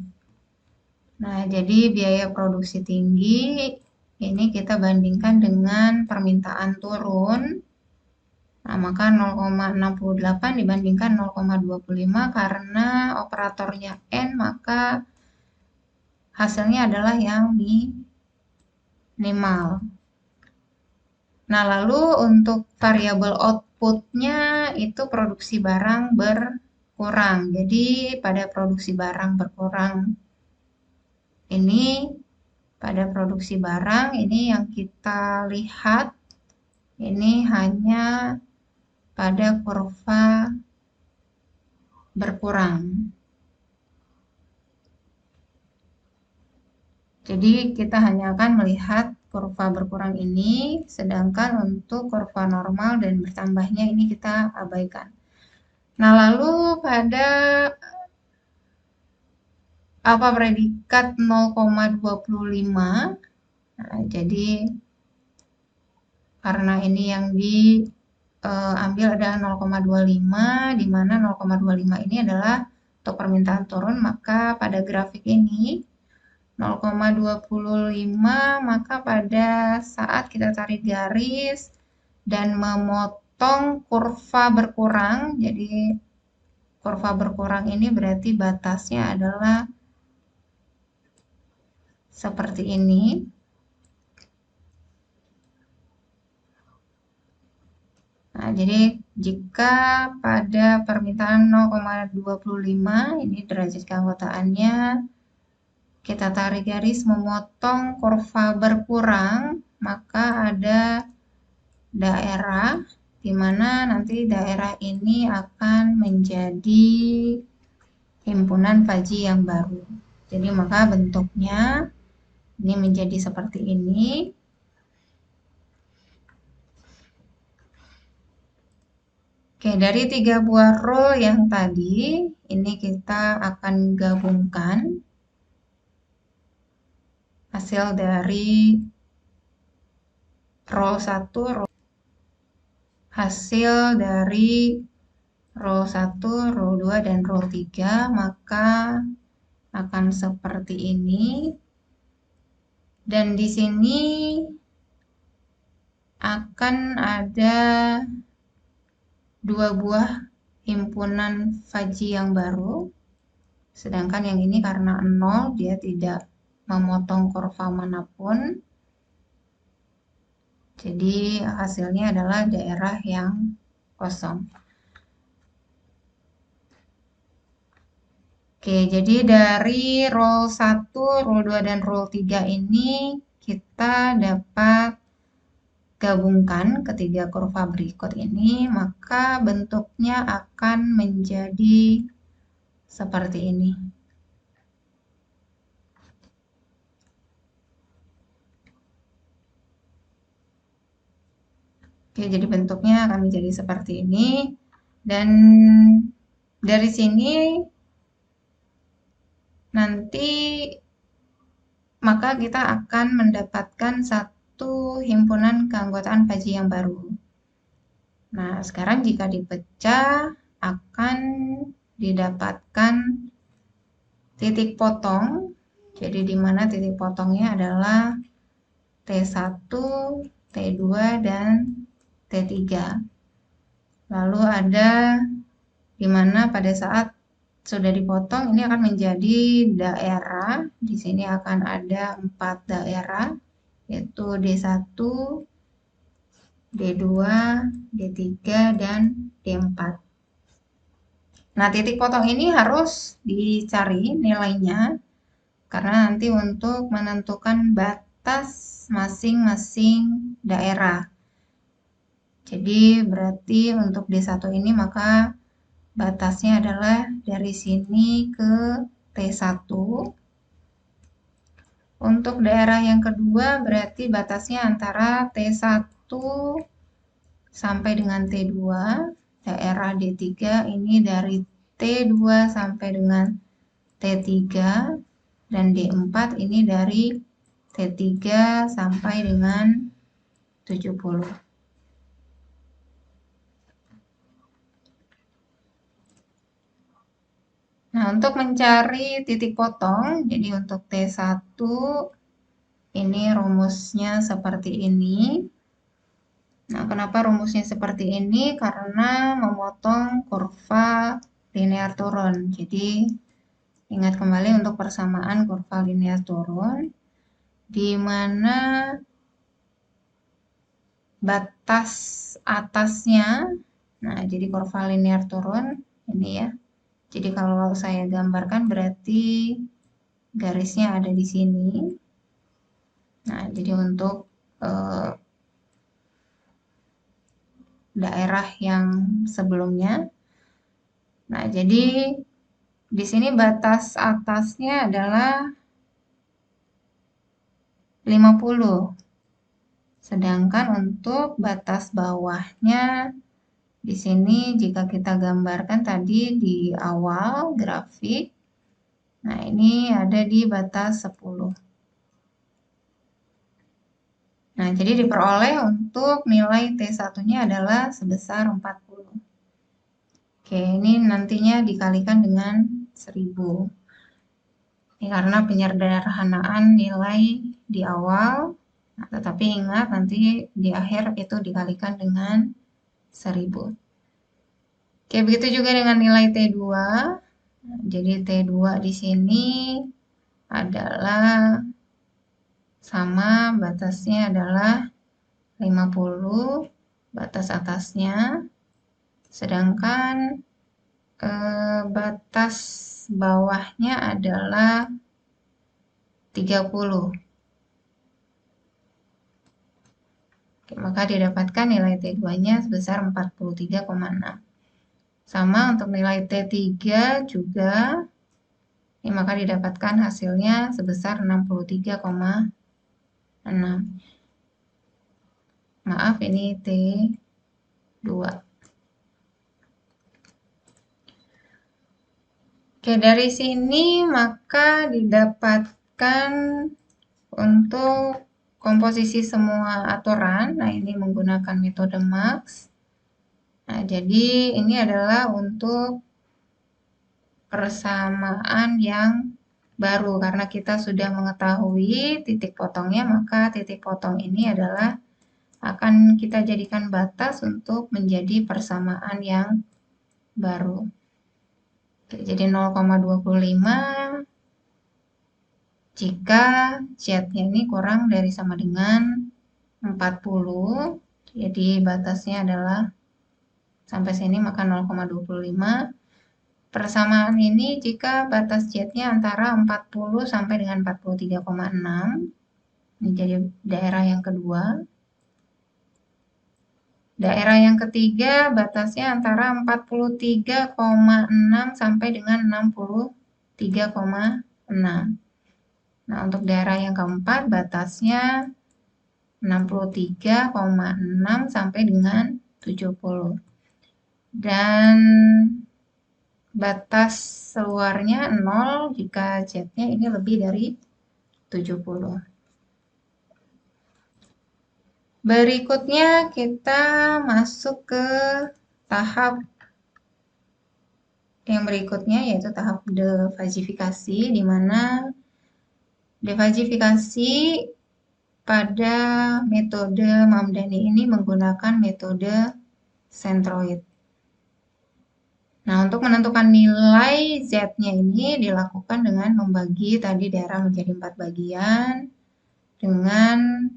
Nah, jadi biaya produksi tinggi ini kita bandingkan dengan permintaan turun. Nah, maka 0,68 dibandingkan 0,25 karena operatornya N, maka hasilnya adalah yang minimal. Nah, lalu untuk variabel outputnya itu produksi barang berkurang. Jadi pada produksi barang berkurang ini, pada produksi barang ini yang kita lihat ini hanya pada kurva berkurang. Jadi kita hanya akan melihat kurva berkurang ini, sedangkan untuk kurva normal dan bertambahnya ini kita abaikan. Nah, lalu pada apa predikat 0,25, nah, jadi karena ini yang diambil adalah 0,25, di mana 0,25 ini adalah untuk permintaan turun, maka pada grafik ini 0,25, maka pada saat kita tarik garis dan memotong kurva berkurang, jadi kurva berkurang ini berarti batasnya adalah seperti ini. Nah, jadi jika pada permintaan 0,25 ini derajat keanggotaannya, kita tarik garis memotong kurva berkurang, maka ada daerah di mana nanti daerah ini akan menjadi himpunan Faji yang baru. Jadi maka bentuknya ini menjadi seperti ini. Oke, dari 3 buah row yang tadi, ini kita akan gabungkan hasil dari row 1, hasil dari row 1, row 2, dan row 3, maka akan seperti ini. Dan di sini akan ada 2 buah himpunan Faji yang baru. Sedangkan yang ini karena 0, dia tidak memotong kurva manapun. Jadi hasilnya adalah daerah yang kosong. Oke, jadi dari row 1, row 2, dan row 3 ini kita dapat gabungkan ketiga kurva berikut ini, maka bentuknya akan menjadi seperti ini. Oke, jadi bentuknya akan menjadi seperti ini. Dan dari sini nanti maka kita akan mendapatkan satu himpunan keanggotaan Faji yang baru. Nah, sekarang jika dipecah akan didapatkan titik potong. Jadi di mana titik potongnya adalah T1, T2, dan T3. Lalu ada di mana pada saat sudah dipotong ini akan menjadi daerah. Di sini akan ada 4 daerah, yaitu D1, D2, D3, dan D4. Nah, titik potong ini harus dicari nilainya, karena nanti untuk menentukan batas masing-masing daerah. Jadi berarti untuk D1 ini maka batasnya adalah dari sini ke T1. Untuk daerah yang kedua berarti batasnya antara T1 sampai dengan T2. Daerah D3 ini dari T2 sampai dengan T3. Dan D4 ini dari T3 sampai dengan 70. Nah, untuk mencari titik potong, jadi untuk T1 ini rumusnya seperti ini. Nah, kenapa rumusnya seperti ini? Karena memotong kurva linear turun. Jadi, ingat kembali untuk persamaan kurva linear turun, di mana batas atasnya, nah jadi kurva linear turun, ini ya. Jadi kalau saya gambarkan berarti garisnya ada di sini. Nah, jadi untuk daerah yang sebelumnya. Nah, jadi di sini batas atasnya adalah 50. Sedangkan untuk batas bawahnya di sini jika kita gambarkan tadi di awal grafik, nah ini ada di batas 10. Nah, jadi diperoleh untuk nilai T1-nya adalah sebesar 40. Oke, ini nantinya dikalikan dengan 1000. Ini karena penyederhanaan nilai di awal, nah, tetapi ingat nanti di akhir itu dikalikan dengan 1000. Oke, begitu juga dengan nilai T2. Jadi T2 di sini adalah sama, batasnya adalah 50. batas atasnya, sedangkan batas bawahnya adalah 30. Oke, maka didapatkan nilai T2-nya sebesar 43,6. Sama untuk nilai T3 juga, ini maka didapatkan hasilnya sebesar 63,6. Maaf, ini T2. Oke, dari sini maka didapatkan untuk komposisi semua aturan. Nah, ini menggunakan metode Max. Nah, jadi ini adalah untuk persamaan yang baru. Karena kita sudah mengetahui titik potongnya, maka titik potong ini adalah akan kita jadikan batas untuk menjadi persamaan yang baru. Oke, jadi 0,25 jika Z-nya ini kurang dari sama dengan 40, jadi batasnya adalah sampai sini maka 0,25. Persamaan ini jika batas Z-nya antara 40 sampai dengan 43,6, ini jadi daerah yang kedua. Daerah yang ketiga batasnya antara 43,6 sampai dengan 63,6. Nah, untuk daerah yang keempat batasnya 63,6 sampai dengan 70. Dan batas luarnya 0 jika Z-nya ini lebih dari 70. Berikutnya kita masuk ke tahap yang berikutnya, yaitu tahap defazifikasi, di mana defazifikasi pada metode Mamdani ini menggunakan metode sentroid. Nah, untuk menentukan nilai Z-nya ini dilakukan dengan membagi tadi daerah menjadi 4 bagian dengan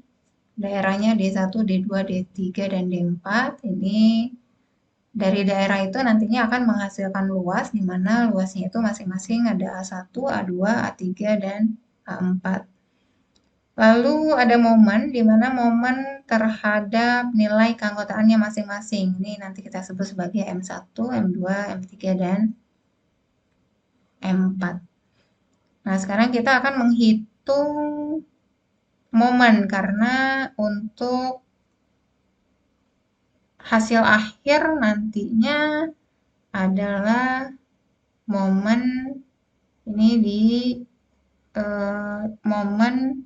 daerahnya D1, D2, D3, dan D4. Ini dari daerah itu nantinya akan menghasilkan luas, di mana luasnya itu masing-masing ada A1, A2, A3, dan A4. Lalu ada momen, di mana momen terhadap nilai keanggotaannya masing-masing. Ini nanti kita sebut sebagai M1, M2, M3, dan M4. Nah, sekarang kita akan menghitung momen, karena untuk hasil akhir nantinya adalah momen ini di momen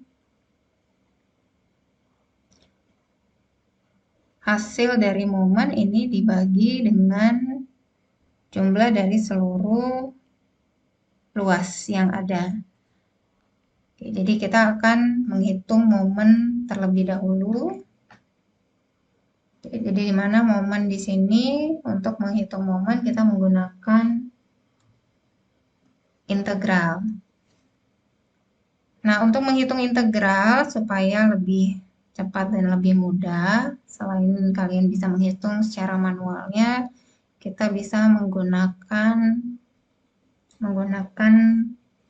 hasil dari momen ini dibagi dengan jumlah dari seluruh luas yang ada. Oke, jadi kita akan menghitung momen terlebih dahulu. Oke, jadi di mana momen di sini untuk menghitung momen kita menggunakan integral. Nah, untuk menghitung integral supaya lebih cepat dan lebih mudah, selain kalian bisa menghitung secara manualnya, kita bisa menggunakan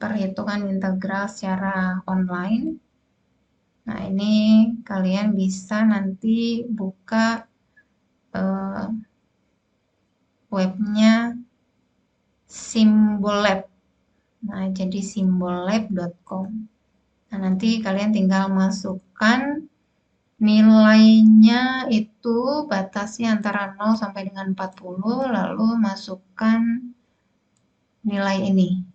perhitungan integral secara online. Nah, ini kalian bisa nanti buka webnya Simbollab. Nah, jadi simbollab.com. Nah, nanti kalian tinggal masukkan nilainya itu batasnya antara 0 sampai dengan 40, lalu masukkan nilai ini.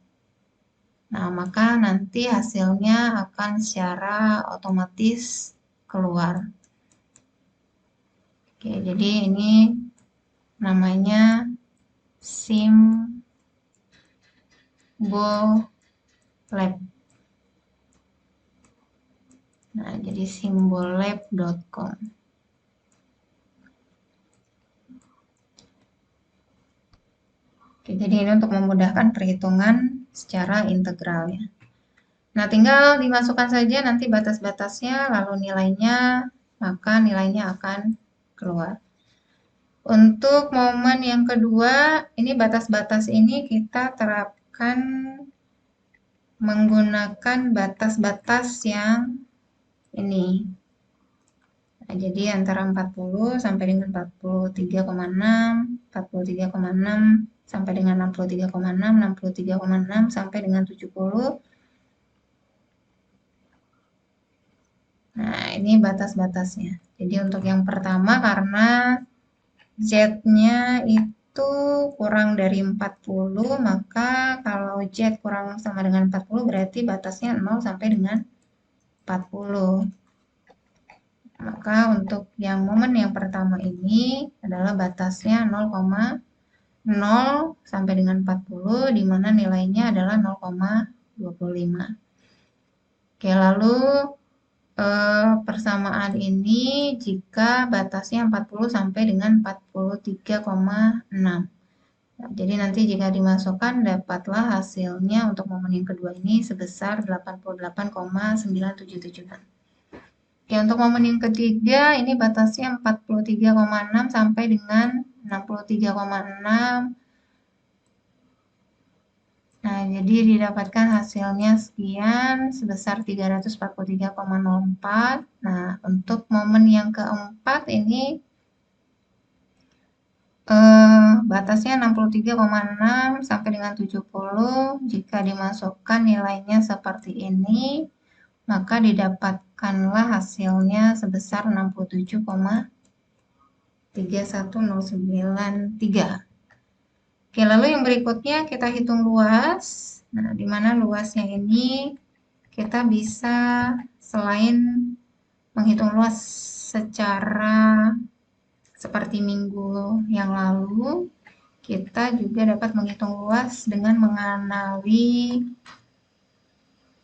Nah, maka nanti hasilnya akan secara otomatis keluar. Oke, jadi ini namanya Simbollab. Nah, jadi simbollab.com. Oke, jadi ini untuk memudahkan perhitungan secara integral ya. Nah, tinggal dimasukkan saja nanti batas-batasnya, lalu nilainya, maka nilainya akan keluar. Untuk momen yang kedua, ini batas-batas ini kita terapkan menggunakan batas-batas yang ini. Nah, jadi antara 40 sampai dengan 43,6, 43,6 sampai dengan 63,6, 63,6 sampai dengan 70. Nah, ini batas-batasnya. Jadi untuk yang pertama karena Z-nya itu kurang dari 40, maka kalau Z kurang sama dengan 40 berarti batasnya 0 sampai dengan 40. Maka untuk yang momen yang pertama ini adalah batasnya 0,0 sampai dengan 40, di mana nilainya adalah 0,25. Oke, lalu persamaan ini jika batasnya 40 sampai dengan 43,6. Nah, jadi nanti jika dimasukkan dapatlah hasilnya untuk momen yang kedua ini sebesar 88,977. Oke, untuk momen yang ketiga ini batasnya 43,6 sampai dengan 63,6. Nah, jadi didapatkan hasilnya sekian sebesar 343,04. Nah, untuk momen yang keempat ini batasnya 63,6 sampai dengan 70. Jika dimasukkan nilainya seperti ini, maka didapatkanlah hasilnya sebesar 67,31093. Oke, lalu yang berikutnya kita hitung luas. Nah, di mana luasnya ini kita bisa selain menghitung luas secara seperti minggu yang lalu, kita juga dapat menghitung luas dengan mengenali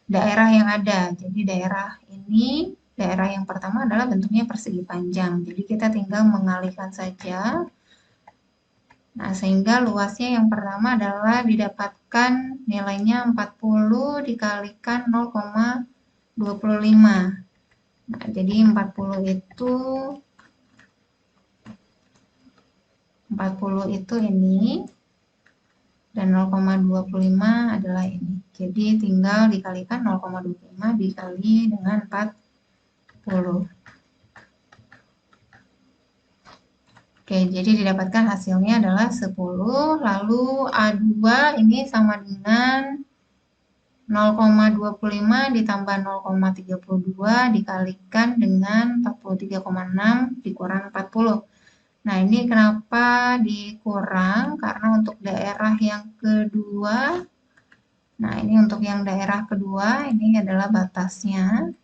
daerah yang ada. Jadi daerah yang pertama adalah bentuknya persegi panjang. Jadi kita tinggal mengalihkan saja. Nah, sehingga luasnya yang pertama adalah didapatkan nilainya 40 dikalikan 0,25. Nah, jadi 40 itu ini dan 0,25 adalah ini. Jadi tinggal dikalikan 0,25 dikali dengan 40. Oke, jadi didapatkan hasilnya adalah 10, lalu A2 ini sama dengan 0,25 ditambah 0,32 dikalikan dengan 43,6 dikurang 40. Nah, ini kenapa dikurang? Karena untuk daerah yang kedua, nah ini untuk yang daerah kedua, ini adalah batasnya.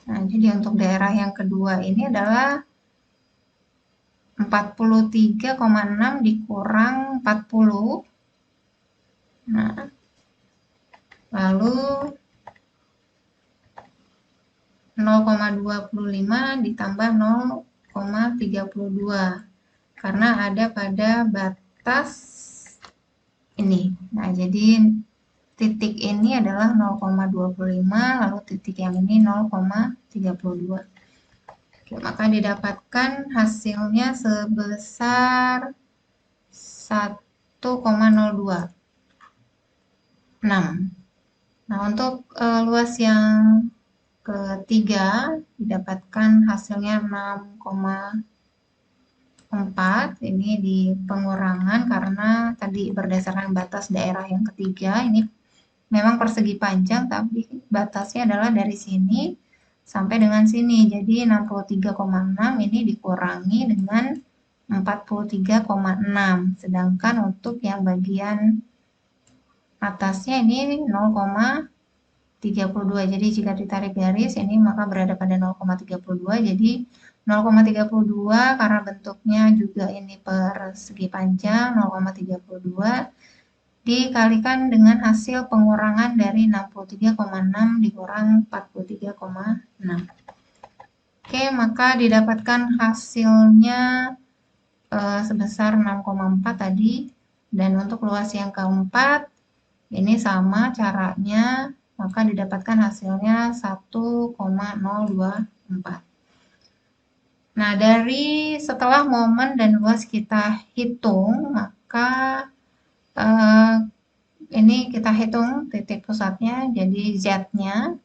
Nah, jadi untuk daerah yang kedua ini adalah 43,6 dikurang 40. Nah, lalu 0,25 ditambah 0,32 karena ada pada batas ini. Nah, jadi titik ini adalah 0,25, lalu titik yang ini 0,32. Oke, maka didapatkan hasilnya sebesar 1,026. Nah, untuk luas yang ketiga didapatkan hasilnya 6,4. Ini di pengurangan karena tadi berdasarkan batas daerah yang ketiga ini memang persegi panjang tapi batasnya adalah dari sini sampai dengan sini. Jadi 63,6 ini dikurangi dengan 43,6. Sedangkan untuk yang bagian atasnya ini 0,32. Jadi jika ditarik garis ini maka berada pada 0,32. Jadi 0,32 karena bentuknya juga ini persegi panjang 0,32 dikalikan dengan hasil pengurangan dari 63,6 dikurang 43,6. Oke, maka didapatkan hasilnya sebesar 6,4 tadi. Dan untuk luas yang keempat ini sama caranya, maka didapatkan hasilnya 1,025. Nah, dari setelah momen dan luas kita hitung, maka ini kita hitung titik pusatnya, jadi Z-nya,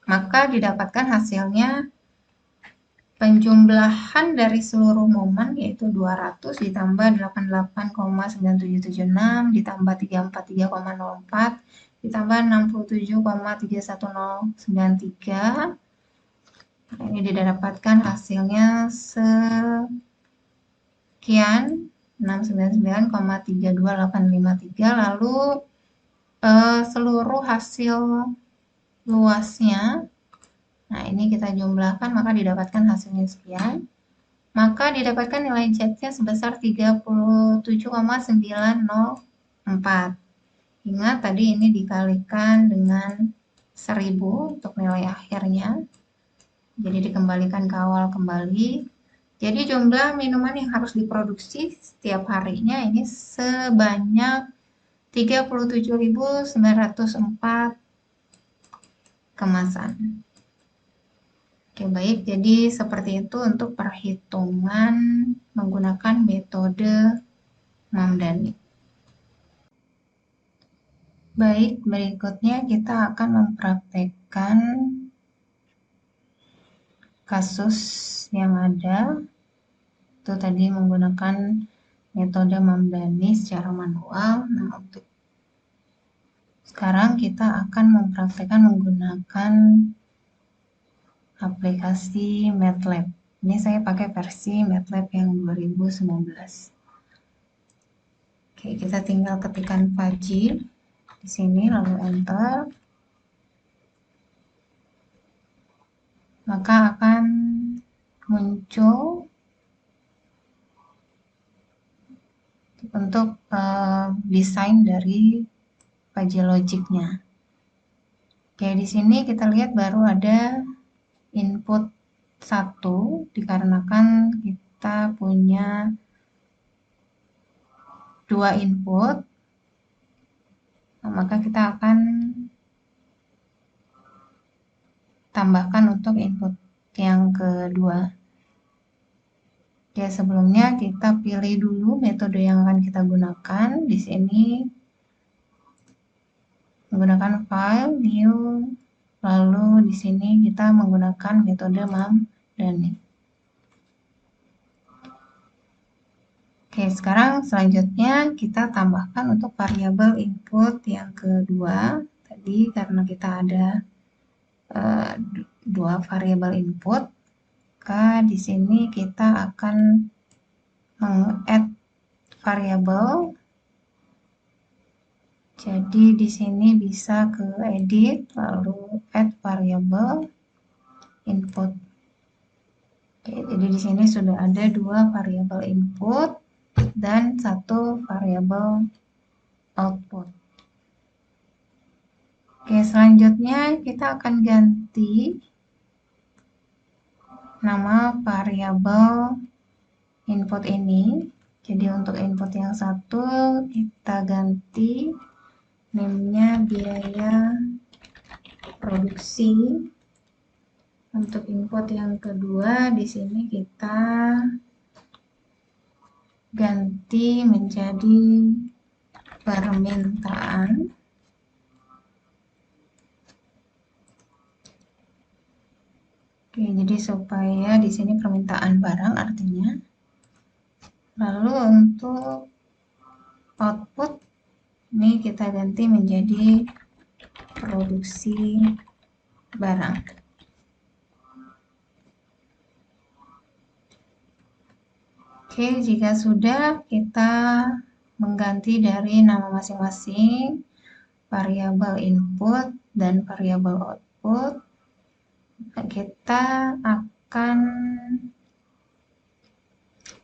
maka didapatkan hasilnya penjumlahan dari seluruh momen yaitu 200 ditambah 88,9776 ditambah 343,04 ditambah 67,31093. Nah, ini didapatkan hasilnya sekian 699,32853. Lalu seluruh hasil luasnya, nah ini kita jumlahkan maka didapatkan hasilnya sekian. Maka didapatkan nilai Z-nya sebesar 37,904. Ingat tadi ini dikalikan dengan 1000 untuk nilai akhirnya. Jadi dikembalikan ke awal kembali. Jadi jumlah minuman yang harus diproduksi setiap harinya ini sebanyak 37.904 kemasan. Oke, baik. Jadi seperti itu untuk perhitungan menggunakan metode Mamdani. Baik, berikutnya kita akan mempraktekkan kasus yang ada. Itu tadi menggunakan metode Mamdani secara manual. Nah, untuk sekarang kita akan mempraktekkan menggunakan aplikasi MATLAB. Ini saya pakai versi MATLAB yang 2019. Oke, kita tinggal ketikkan Faji di sini lalu enter. Maka akan muncul untuk desain dari Faji Logicnya. Oke, di sini kita lihat baru ada input 1 dikarenakan kita punya 2 input. Nah, maka kita akan tambahkan untuk input yang kedua. Ya, sebelumnya kita pilih dulu metode yang akan kita gunakan. Di sini menggunakan file, new, lalu di sini kita menggunakan metode Mamdani. Oke, sekarang selanjutnya kita tambahkan untuk variabel input yang kedua. Tadi karena kita ada 2 variabel input, maka di sini kita akan meng-add variabel. Jadi di sini bisa ke edit lalu add variable input. Oke, jadi di sini sudah ada 2 variabel input dan 1 variabel output. Oke, selanjutnya kita akan ganti nama variabel input ini. Jadi untuk input yang satu kita ganti name-nya biaya produksi. Untuk input yang kedua di sini kita ganti menjadi permintaan. Oke, jadi supaya di sini permintaan barang artinya. Lalu untuk output ini kita ganti menjadi produksi barang. Oke, jika sudah kita mengganti dari nama masing-masing variabel input dan variabel output, kita akan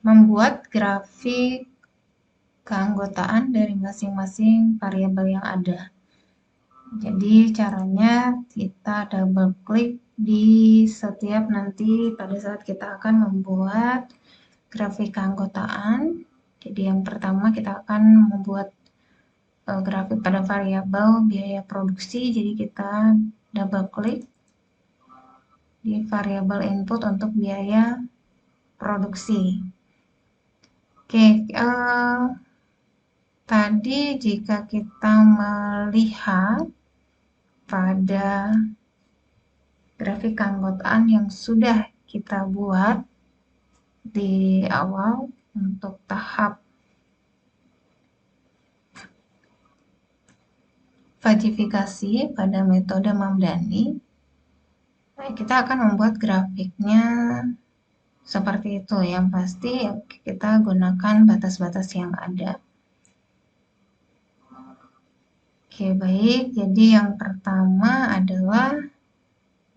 membuat grafik keanggotaan dari masing-masing variabel yang ada. Jadi caranya kita double klik di setiap nanti pada saat kita akan membuat grafik keanggotaan. Jadi yang pertama kita akan membuat grafik pada variabel biaya produksi. Jadi kita double klik. di variabel input untuk biaya produksi. Oke, tadi jika kita melihat pada grafik keanggotaan yang sudah kita buat di awal untuk tahap fajifikasi pada metode Mamdani, kita akan membuat grafiknya seperti itu. Yang pasti kita gunakan batas-batas yang ada. Oke, baik. Jadi yang pertama adalah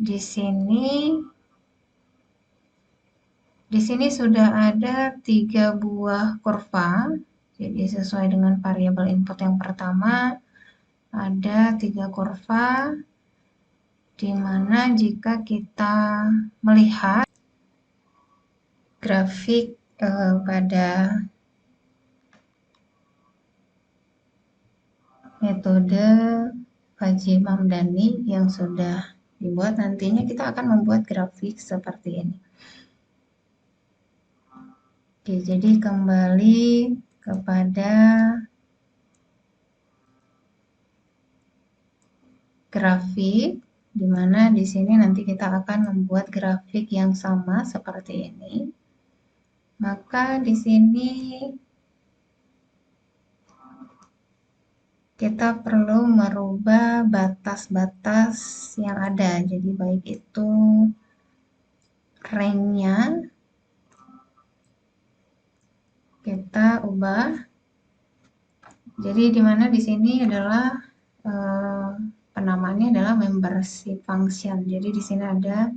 di sini sudah ada 3 buah kurva. Jadi sesuai dengan variabel input yang pertama ada 3 kurva, di mana jika kita melihat grafik pada metode Faji Mamdani yang sudah dibuat, nantinya kita akan membuat grafik seperti ini. Oke, jadi kembali kepada grafik, di mana di sini nanti kita akan membuat grafik yang sama seperti ini. Maka di sini kita perlu merubah batas-batas yang ada. Jadi baik itu range-nya kita ubah. Jadi di mana di sini adalah penamaannya adalah membership function. Jadi di sini ada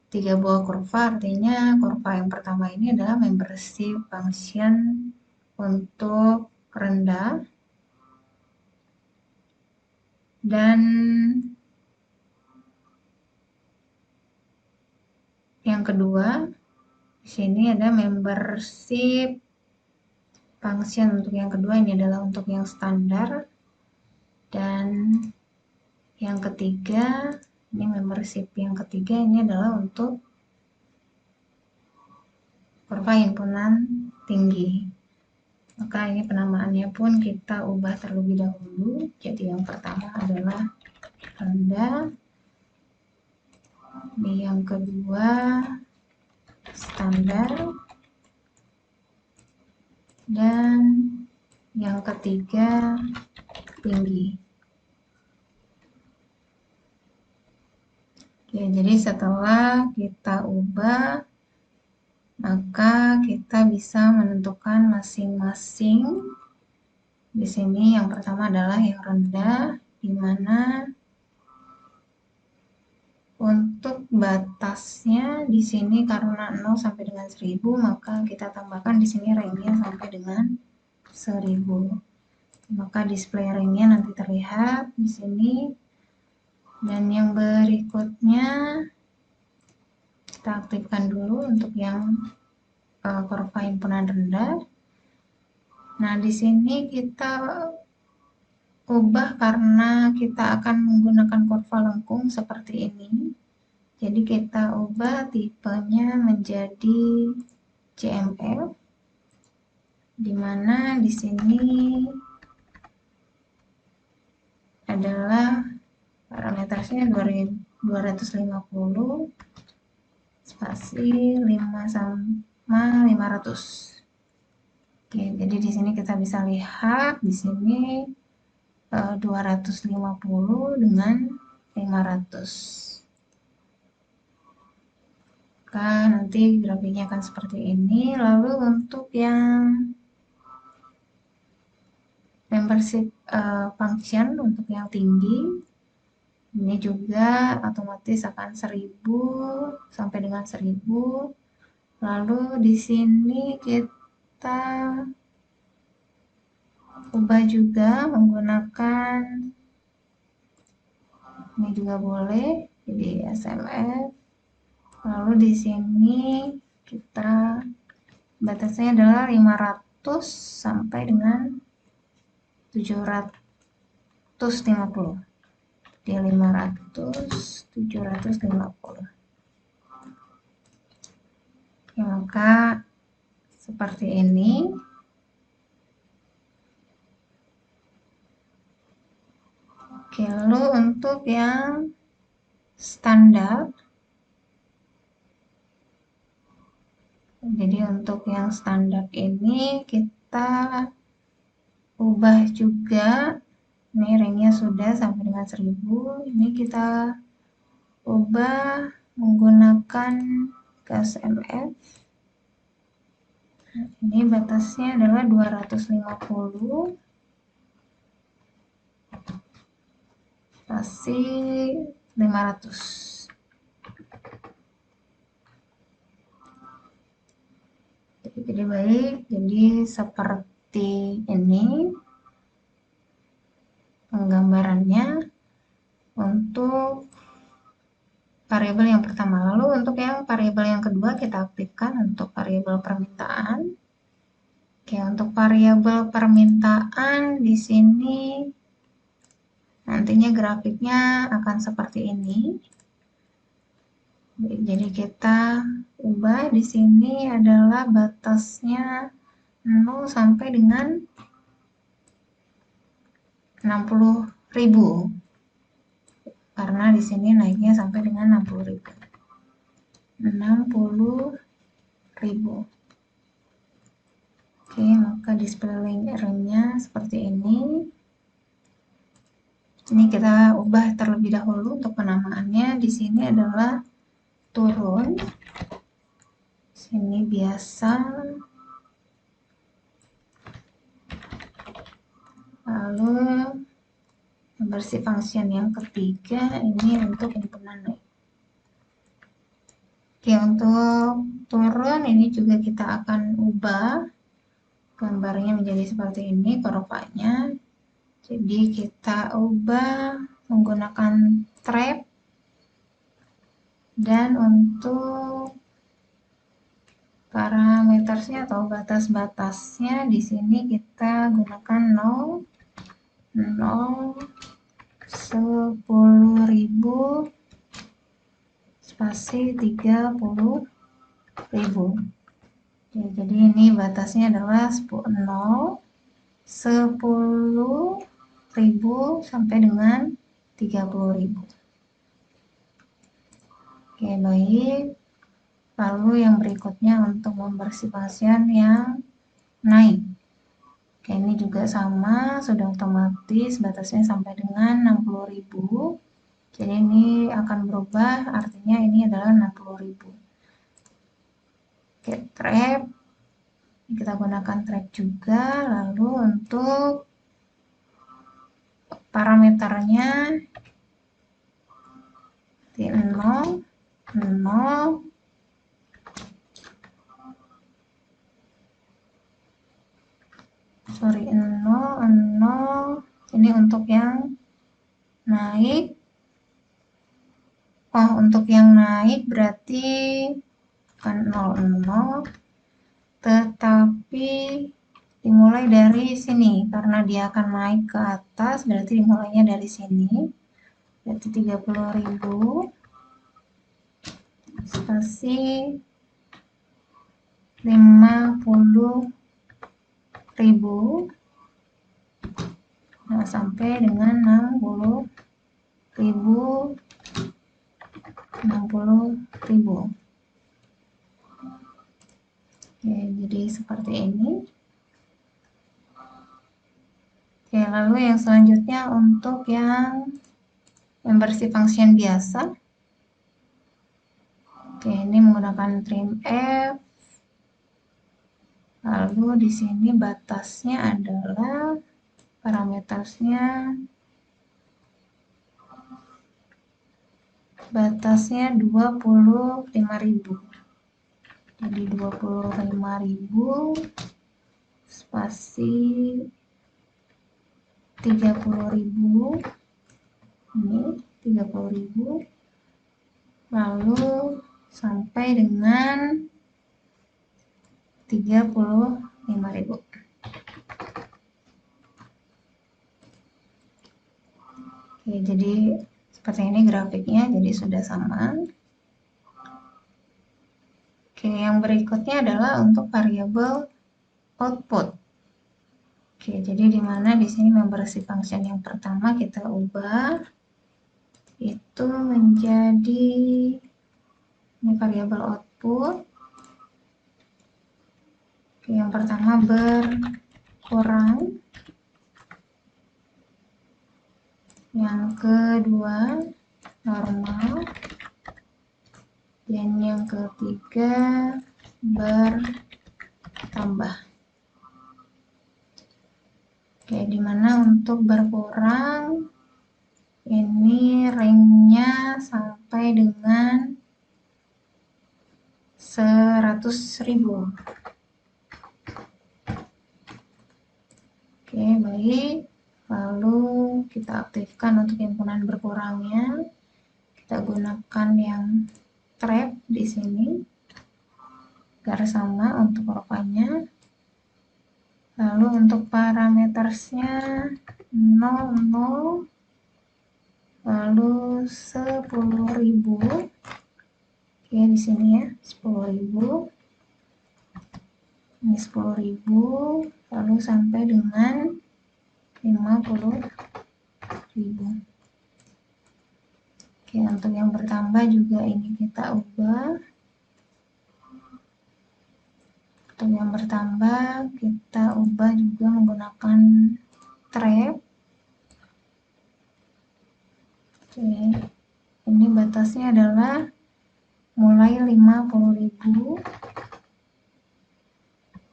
3 buah kurva, artinya kurva yang pertama ini adalah membership function untuk rendah, dan yang kedua di sini ada membership function untuk yang kedua, ini adalah untuk yang standar, dan yang ketiga ini membership yang ketiga ini adalah untuk kurva himpunan tinggi. Maka ini penamaannya pun kita ubah terlebih dahulu. Jadi yang pertama adalah rendah, ini yang kedua standar, dan yang ketiga tinggi. Oke, jadi setelah kita ubah, maka kita bisa menentukan masing-masing. Di sini yang pertama adalah yang rendah, di mana untuk batasnya di sini karena 0 sampai dengan 1000, maka kita tambahkan di sini range-nya sampai dengan 1000. Maka display range-nya nanti terlihat di sini. Dan yang berikutnya kita aktifkan dulu untuk yang kurva himpunan rendah. Nah, di sini kita ubah karena kita akan menggunakan kurva lengkung seperti ini. Jadi kita ubah tipenya menjadi CMF, di mana di sini adalah parameternya 250 spasi 5 sama 500. Oke, jadi di sini kita bisa lihat di sini 250 dengan 500. Maka nanti grafiknya akan seperti ini. Lalu untuk yang membership function untuk yang tinggi, ini juga otomatis akan 1000 sampai dengan 1000. Lalu di sini kita ubah juga menggunakan ini juga boleh, jadi SMF. Lalu di sini kita batasnya adalah 500 sampai dengan 750. Di 500, 750. Oke, maka seperti ini. Oke, lalu untuk yang standar, jadi untuk yang standar ini kita ubah juga. Ini ringnya sudah sampai dengan 1000. Ini kita ubah menggunakan gas MF. Ini batasnya adalah 250. Spasi 500. Jadi baik, jadi seperti ini penggambarannya untuk variabel yang pertama. Lalu untuk yang variabel yang kedua kita aktifkan untuk variabel permintaan. Oke, untuk variabel permintaan di sini nantinya grafiknya akan seperti ini. Jadi kita ubah di sini adalah batasnya 0 sampai dengan 60.000. Karena di sini naiknya sampai dengan 60.000. 60.000. Oke, maka display layernya seperti ini. Ini kita ubah terlebih dahulu untuk penamaannya. Di sini adalah turun. Sini biasa. Lalu bersih function yang ketiga ini untuk himpunan naik. Oke, untuk turun ini juga kita akan ubah gambarnya menjadi seperti ini kurvanya. Jadi kita ubah menggunakan trap, dan untuk parametersnya atau batas-batasnya di sini kita gunakan 0, 10.000, spasi 30.000. Jadi ini batasnya adalah 10.000 sampai dengan 30.000. Oke, baik. Lalu yang berikutnya untuk membersih pasien yang naik. Oke, ini juga sama, sudah otomatis batasnya sampai dengan 60.000. Jadi ini akan berubah, artinya ini adalah 60.000. Oke, trap. Kita gunakan trap juga. Lalu untuk parameternya 0, 0, sorry, 0, 0. Ini untuk yang naik. Oh, untuk yang naik berarti bukan 0, 0, tetapi dimulai dari sini. Karena dia akan naik ke atas, berarti dimulainya dari sini. Berarti 30.000. Spasi 50.000. Nah, sampai dengan 60.000. 60.000. Oke, jadi seperti ini. Oke, lalu yang selanjutnya untuk yang bersih function biasa. Oke, ini menggunakan trim F. Lalu di sini batasnya adalah parametersnya 25.000. Jadi 25.000 spasi 30.000. Ini 30.000. Lalu sampai dengan 35.000. Oke, jadi seperti ini grafiknya, jadi sudah sama. Oke, yang yang berikutnya adalah untuk variabel output. Oke, jadi di mana di sini membership function yang pertama kita ubah itu menjadi ini variabel output. Oke, yang pertama berkurang, yang kedua normal, dan yang ketiga bertambah. Oke, dimana untuk berkurang ini range-nya sampai dengan 100.000. Oke, baik. Lalu kita aktifkan untuk himpunan berkurangnya. Kita gunakan yang trap di sini. Garis sama untuk rokanya. Lalu untuk parametersnya 00, lalu 10.000. Oke, di sini ya 10.000. Ini 10.000, lalu sampai dengan 50.000. Oke, untuk yang bertambah juga ini kita ubah. Untuk yang bertambah kita ubah juga menggunakan trap. Oke, ini batasnya adalah mulai 50.000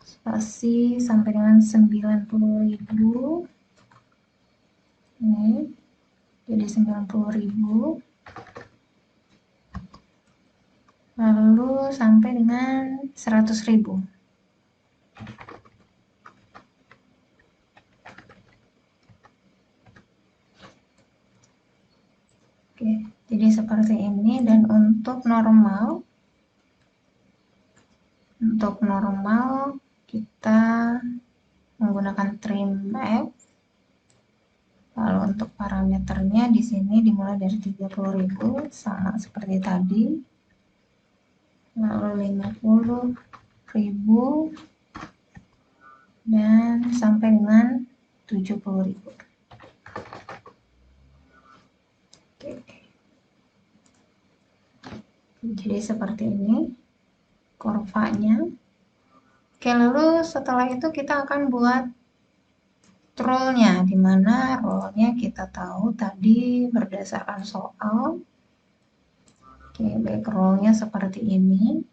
spasi sampai dengan 90.000. Ini jadi 90.000. Lalu sampai dengan 100.000. Oke, jadi seperti ini. Dan untuk normal kita menggunakan trim F. Lalu untuk parameternya di sini dimulai dari 30.000 sama seperti tadi. Lalu 50.000 dan sampai dengan 70.000. Oke. Jadi seperti ini kurvanya. Oke, lalu setelah itu kita akan buat role-nya, di mana role-nya kita tahu tadi berdasarkan soal. Oke, baik, role-nya seperti ini.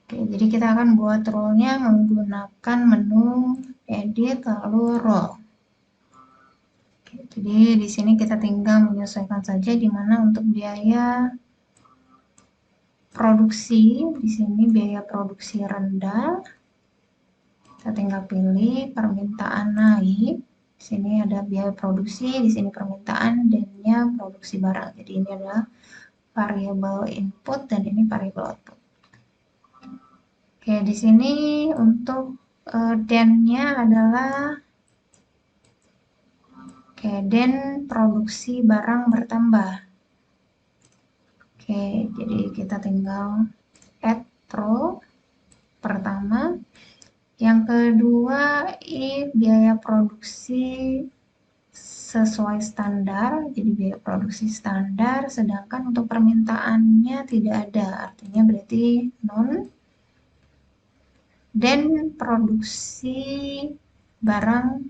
Oke, jadi kita akan buat role-nya menggunakan menu edit lalu role. Oke, jadi di sini kita tinggal menyesuaikan saja di mana untuk biaya produksi, di sini biaya produksi rendah. Kita tinggal pilih permintaan naik. Di sini ada biaya produksi, di sini permintaan, dan-nya produksi barang. Jadi ini adalah variabel input dan ini variabel output. Oke, di sini untuk den-nya adalah den produksi barang bertambah. Oke, jadi kita tinggal add row pertama. Yang kedua, biaya produksi sesuai standar, jadi biaya produksi standar, sedangkan untuk permintaannya tidak ada, artinya berarti non. Dan produksi barang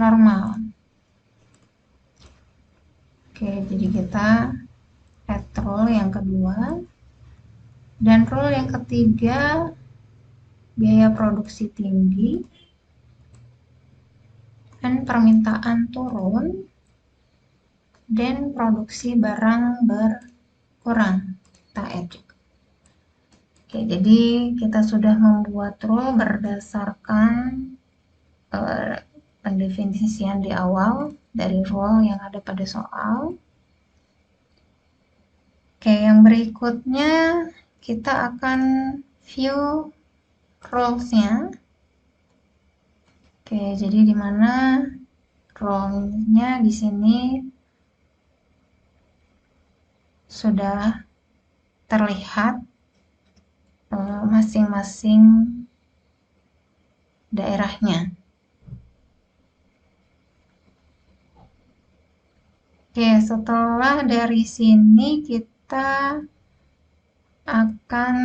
normal. Oke, jadi kita add role yang kedua. Dan role yang ketiga, biaya produksi tinggi dan permintaan turun dan produksi barang berkurang. Kita add juga. Oke, jadi kita sudah membuat role berdasarkan pendefinisian di awal dari role yang ada pada soal. Oke, yang berikutnya kita akan view roles-nya. Oke, jadi di mana role-nya di sini sudah terlihat masing-masing daerahnya. Oke, setelah dari sini kita akan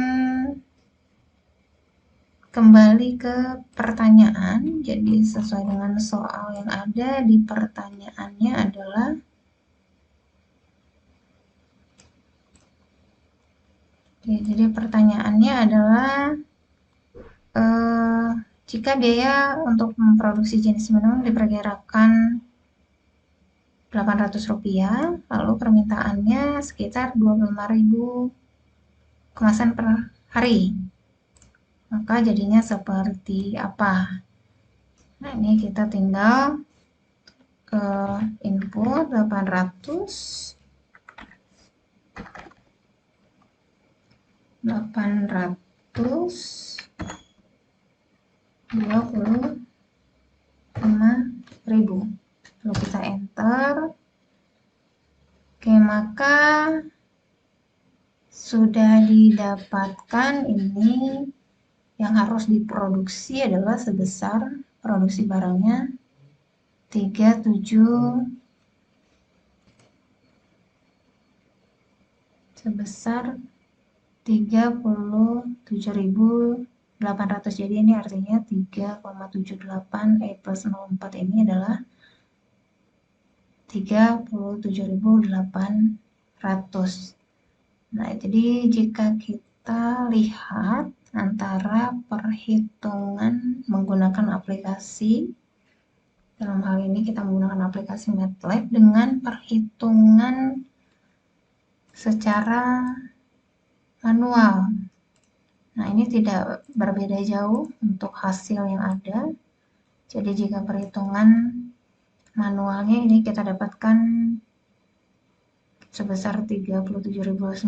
kembali ke pertanyaan. Jadi sesuai dengan soal yang ada di pertanyaannya adalah jadi pertanyaannya adalah jika biaya untuk memproduksi jenis minum diperkirakan Rp800, lalu permintaannya sekitar 25.000 kemasan per hari. Maka jadinya seperti apa? Nah, ini kita tinggal input 800 25.000, lalu kita enter. Oke, maka sudah didapatkan ini yang harus diproduksi adalah sebesar produksi barangnya 37.800. Jadi ini artinya 3,78 plus 04 ini adalah 37.800. Nah, jadi jika kita lihat antara perhitungan menggunakan aplikasi, dalam hal ini kita menggunakan aplikasi MATLAB, dengan perhitungan secara manual. Nah, ini tidak berbeda jauh untuk hasil yang ada. Jadi jika perhitungan manualnya ini kita dapatkan sebesar 37.904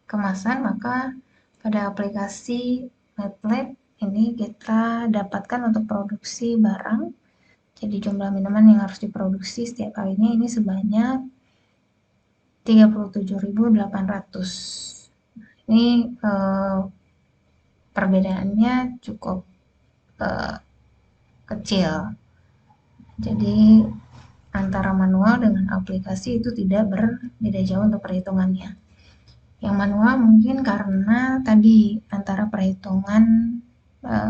kemasan, maka pada aplikasi MATLAB ini kita dapatkan untuk produksi barang. Jadi jumlah minuman yang harus diproduksi setiap kalinya ini sebanyak 37.800. Ini perbedaannya cukup kecil. Jadi antara manual dengan aplikasi itu tidak berbeda jauh untuk perhitungannya. Yang manual mungkin karena tadi antara perhitungan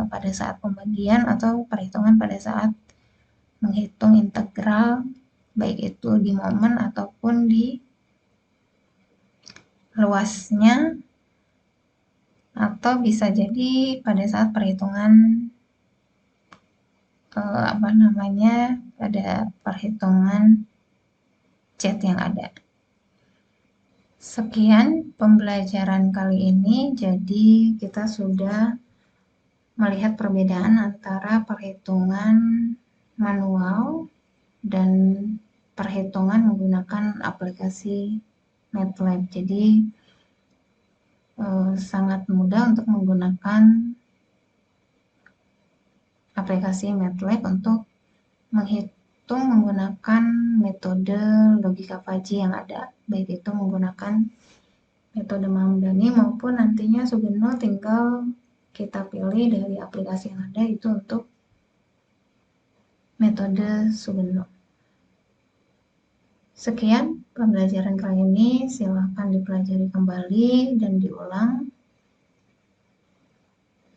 pada saat pembagian atau perhitungan pada saat menghitung integral, baik itu di momen ataupun di luasnya, atau bisa jadi pada saat perhitungan pada perhitungan chat yang ada. Sekian pembelajaran kali ini. Jadi kita sudah melihat perbedaan antara perhitungan manual dan perhitungan menggunakan aplikasi MATLAB. Jadi sangat mudah untuk menggunakan aplikasi MATLAB untuk menghitung menggunakan metode logika Fuzzy yang ada, baik itu menggunakan metode Mamdani maupun nantinya Sugeno, tinggal kita pilih dari aplikasi yang ada itu untuk metode Sugeno. Sekian pembelajaran kali ini, silakan dipelajari kembali dan diulang.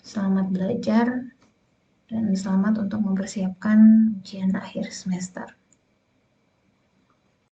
Selamat belajar dan selamat untuk mempersiapkan ujian akhir semester.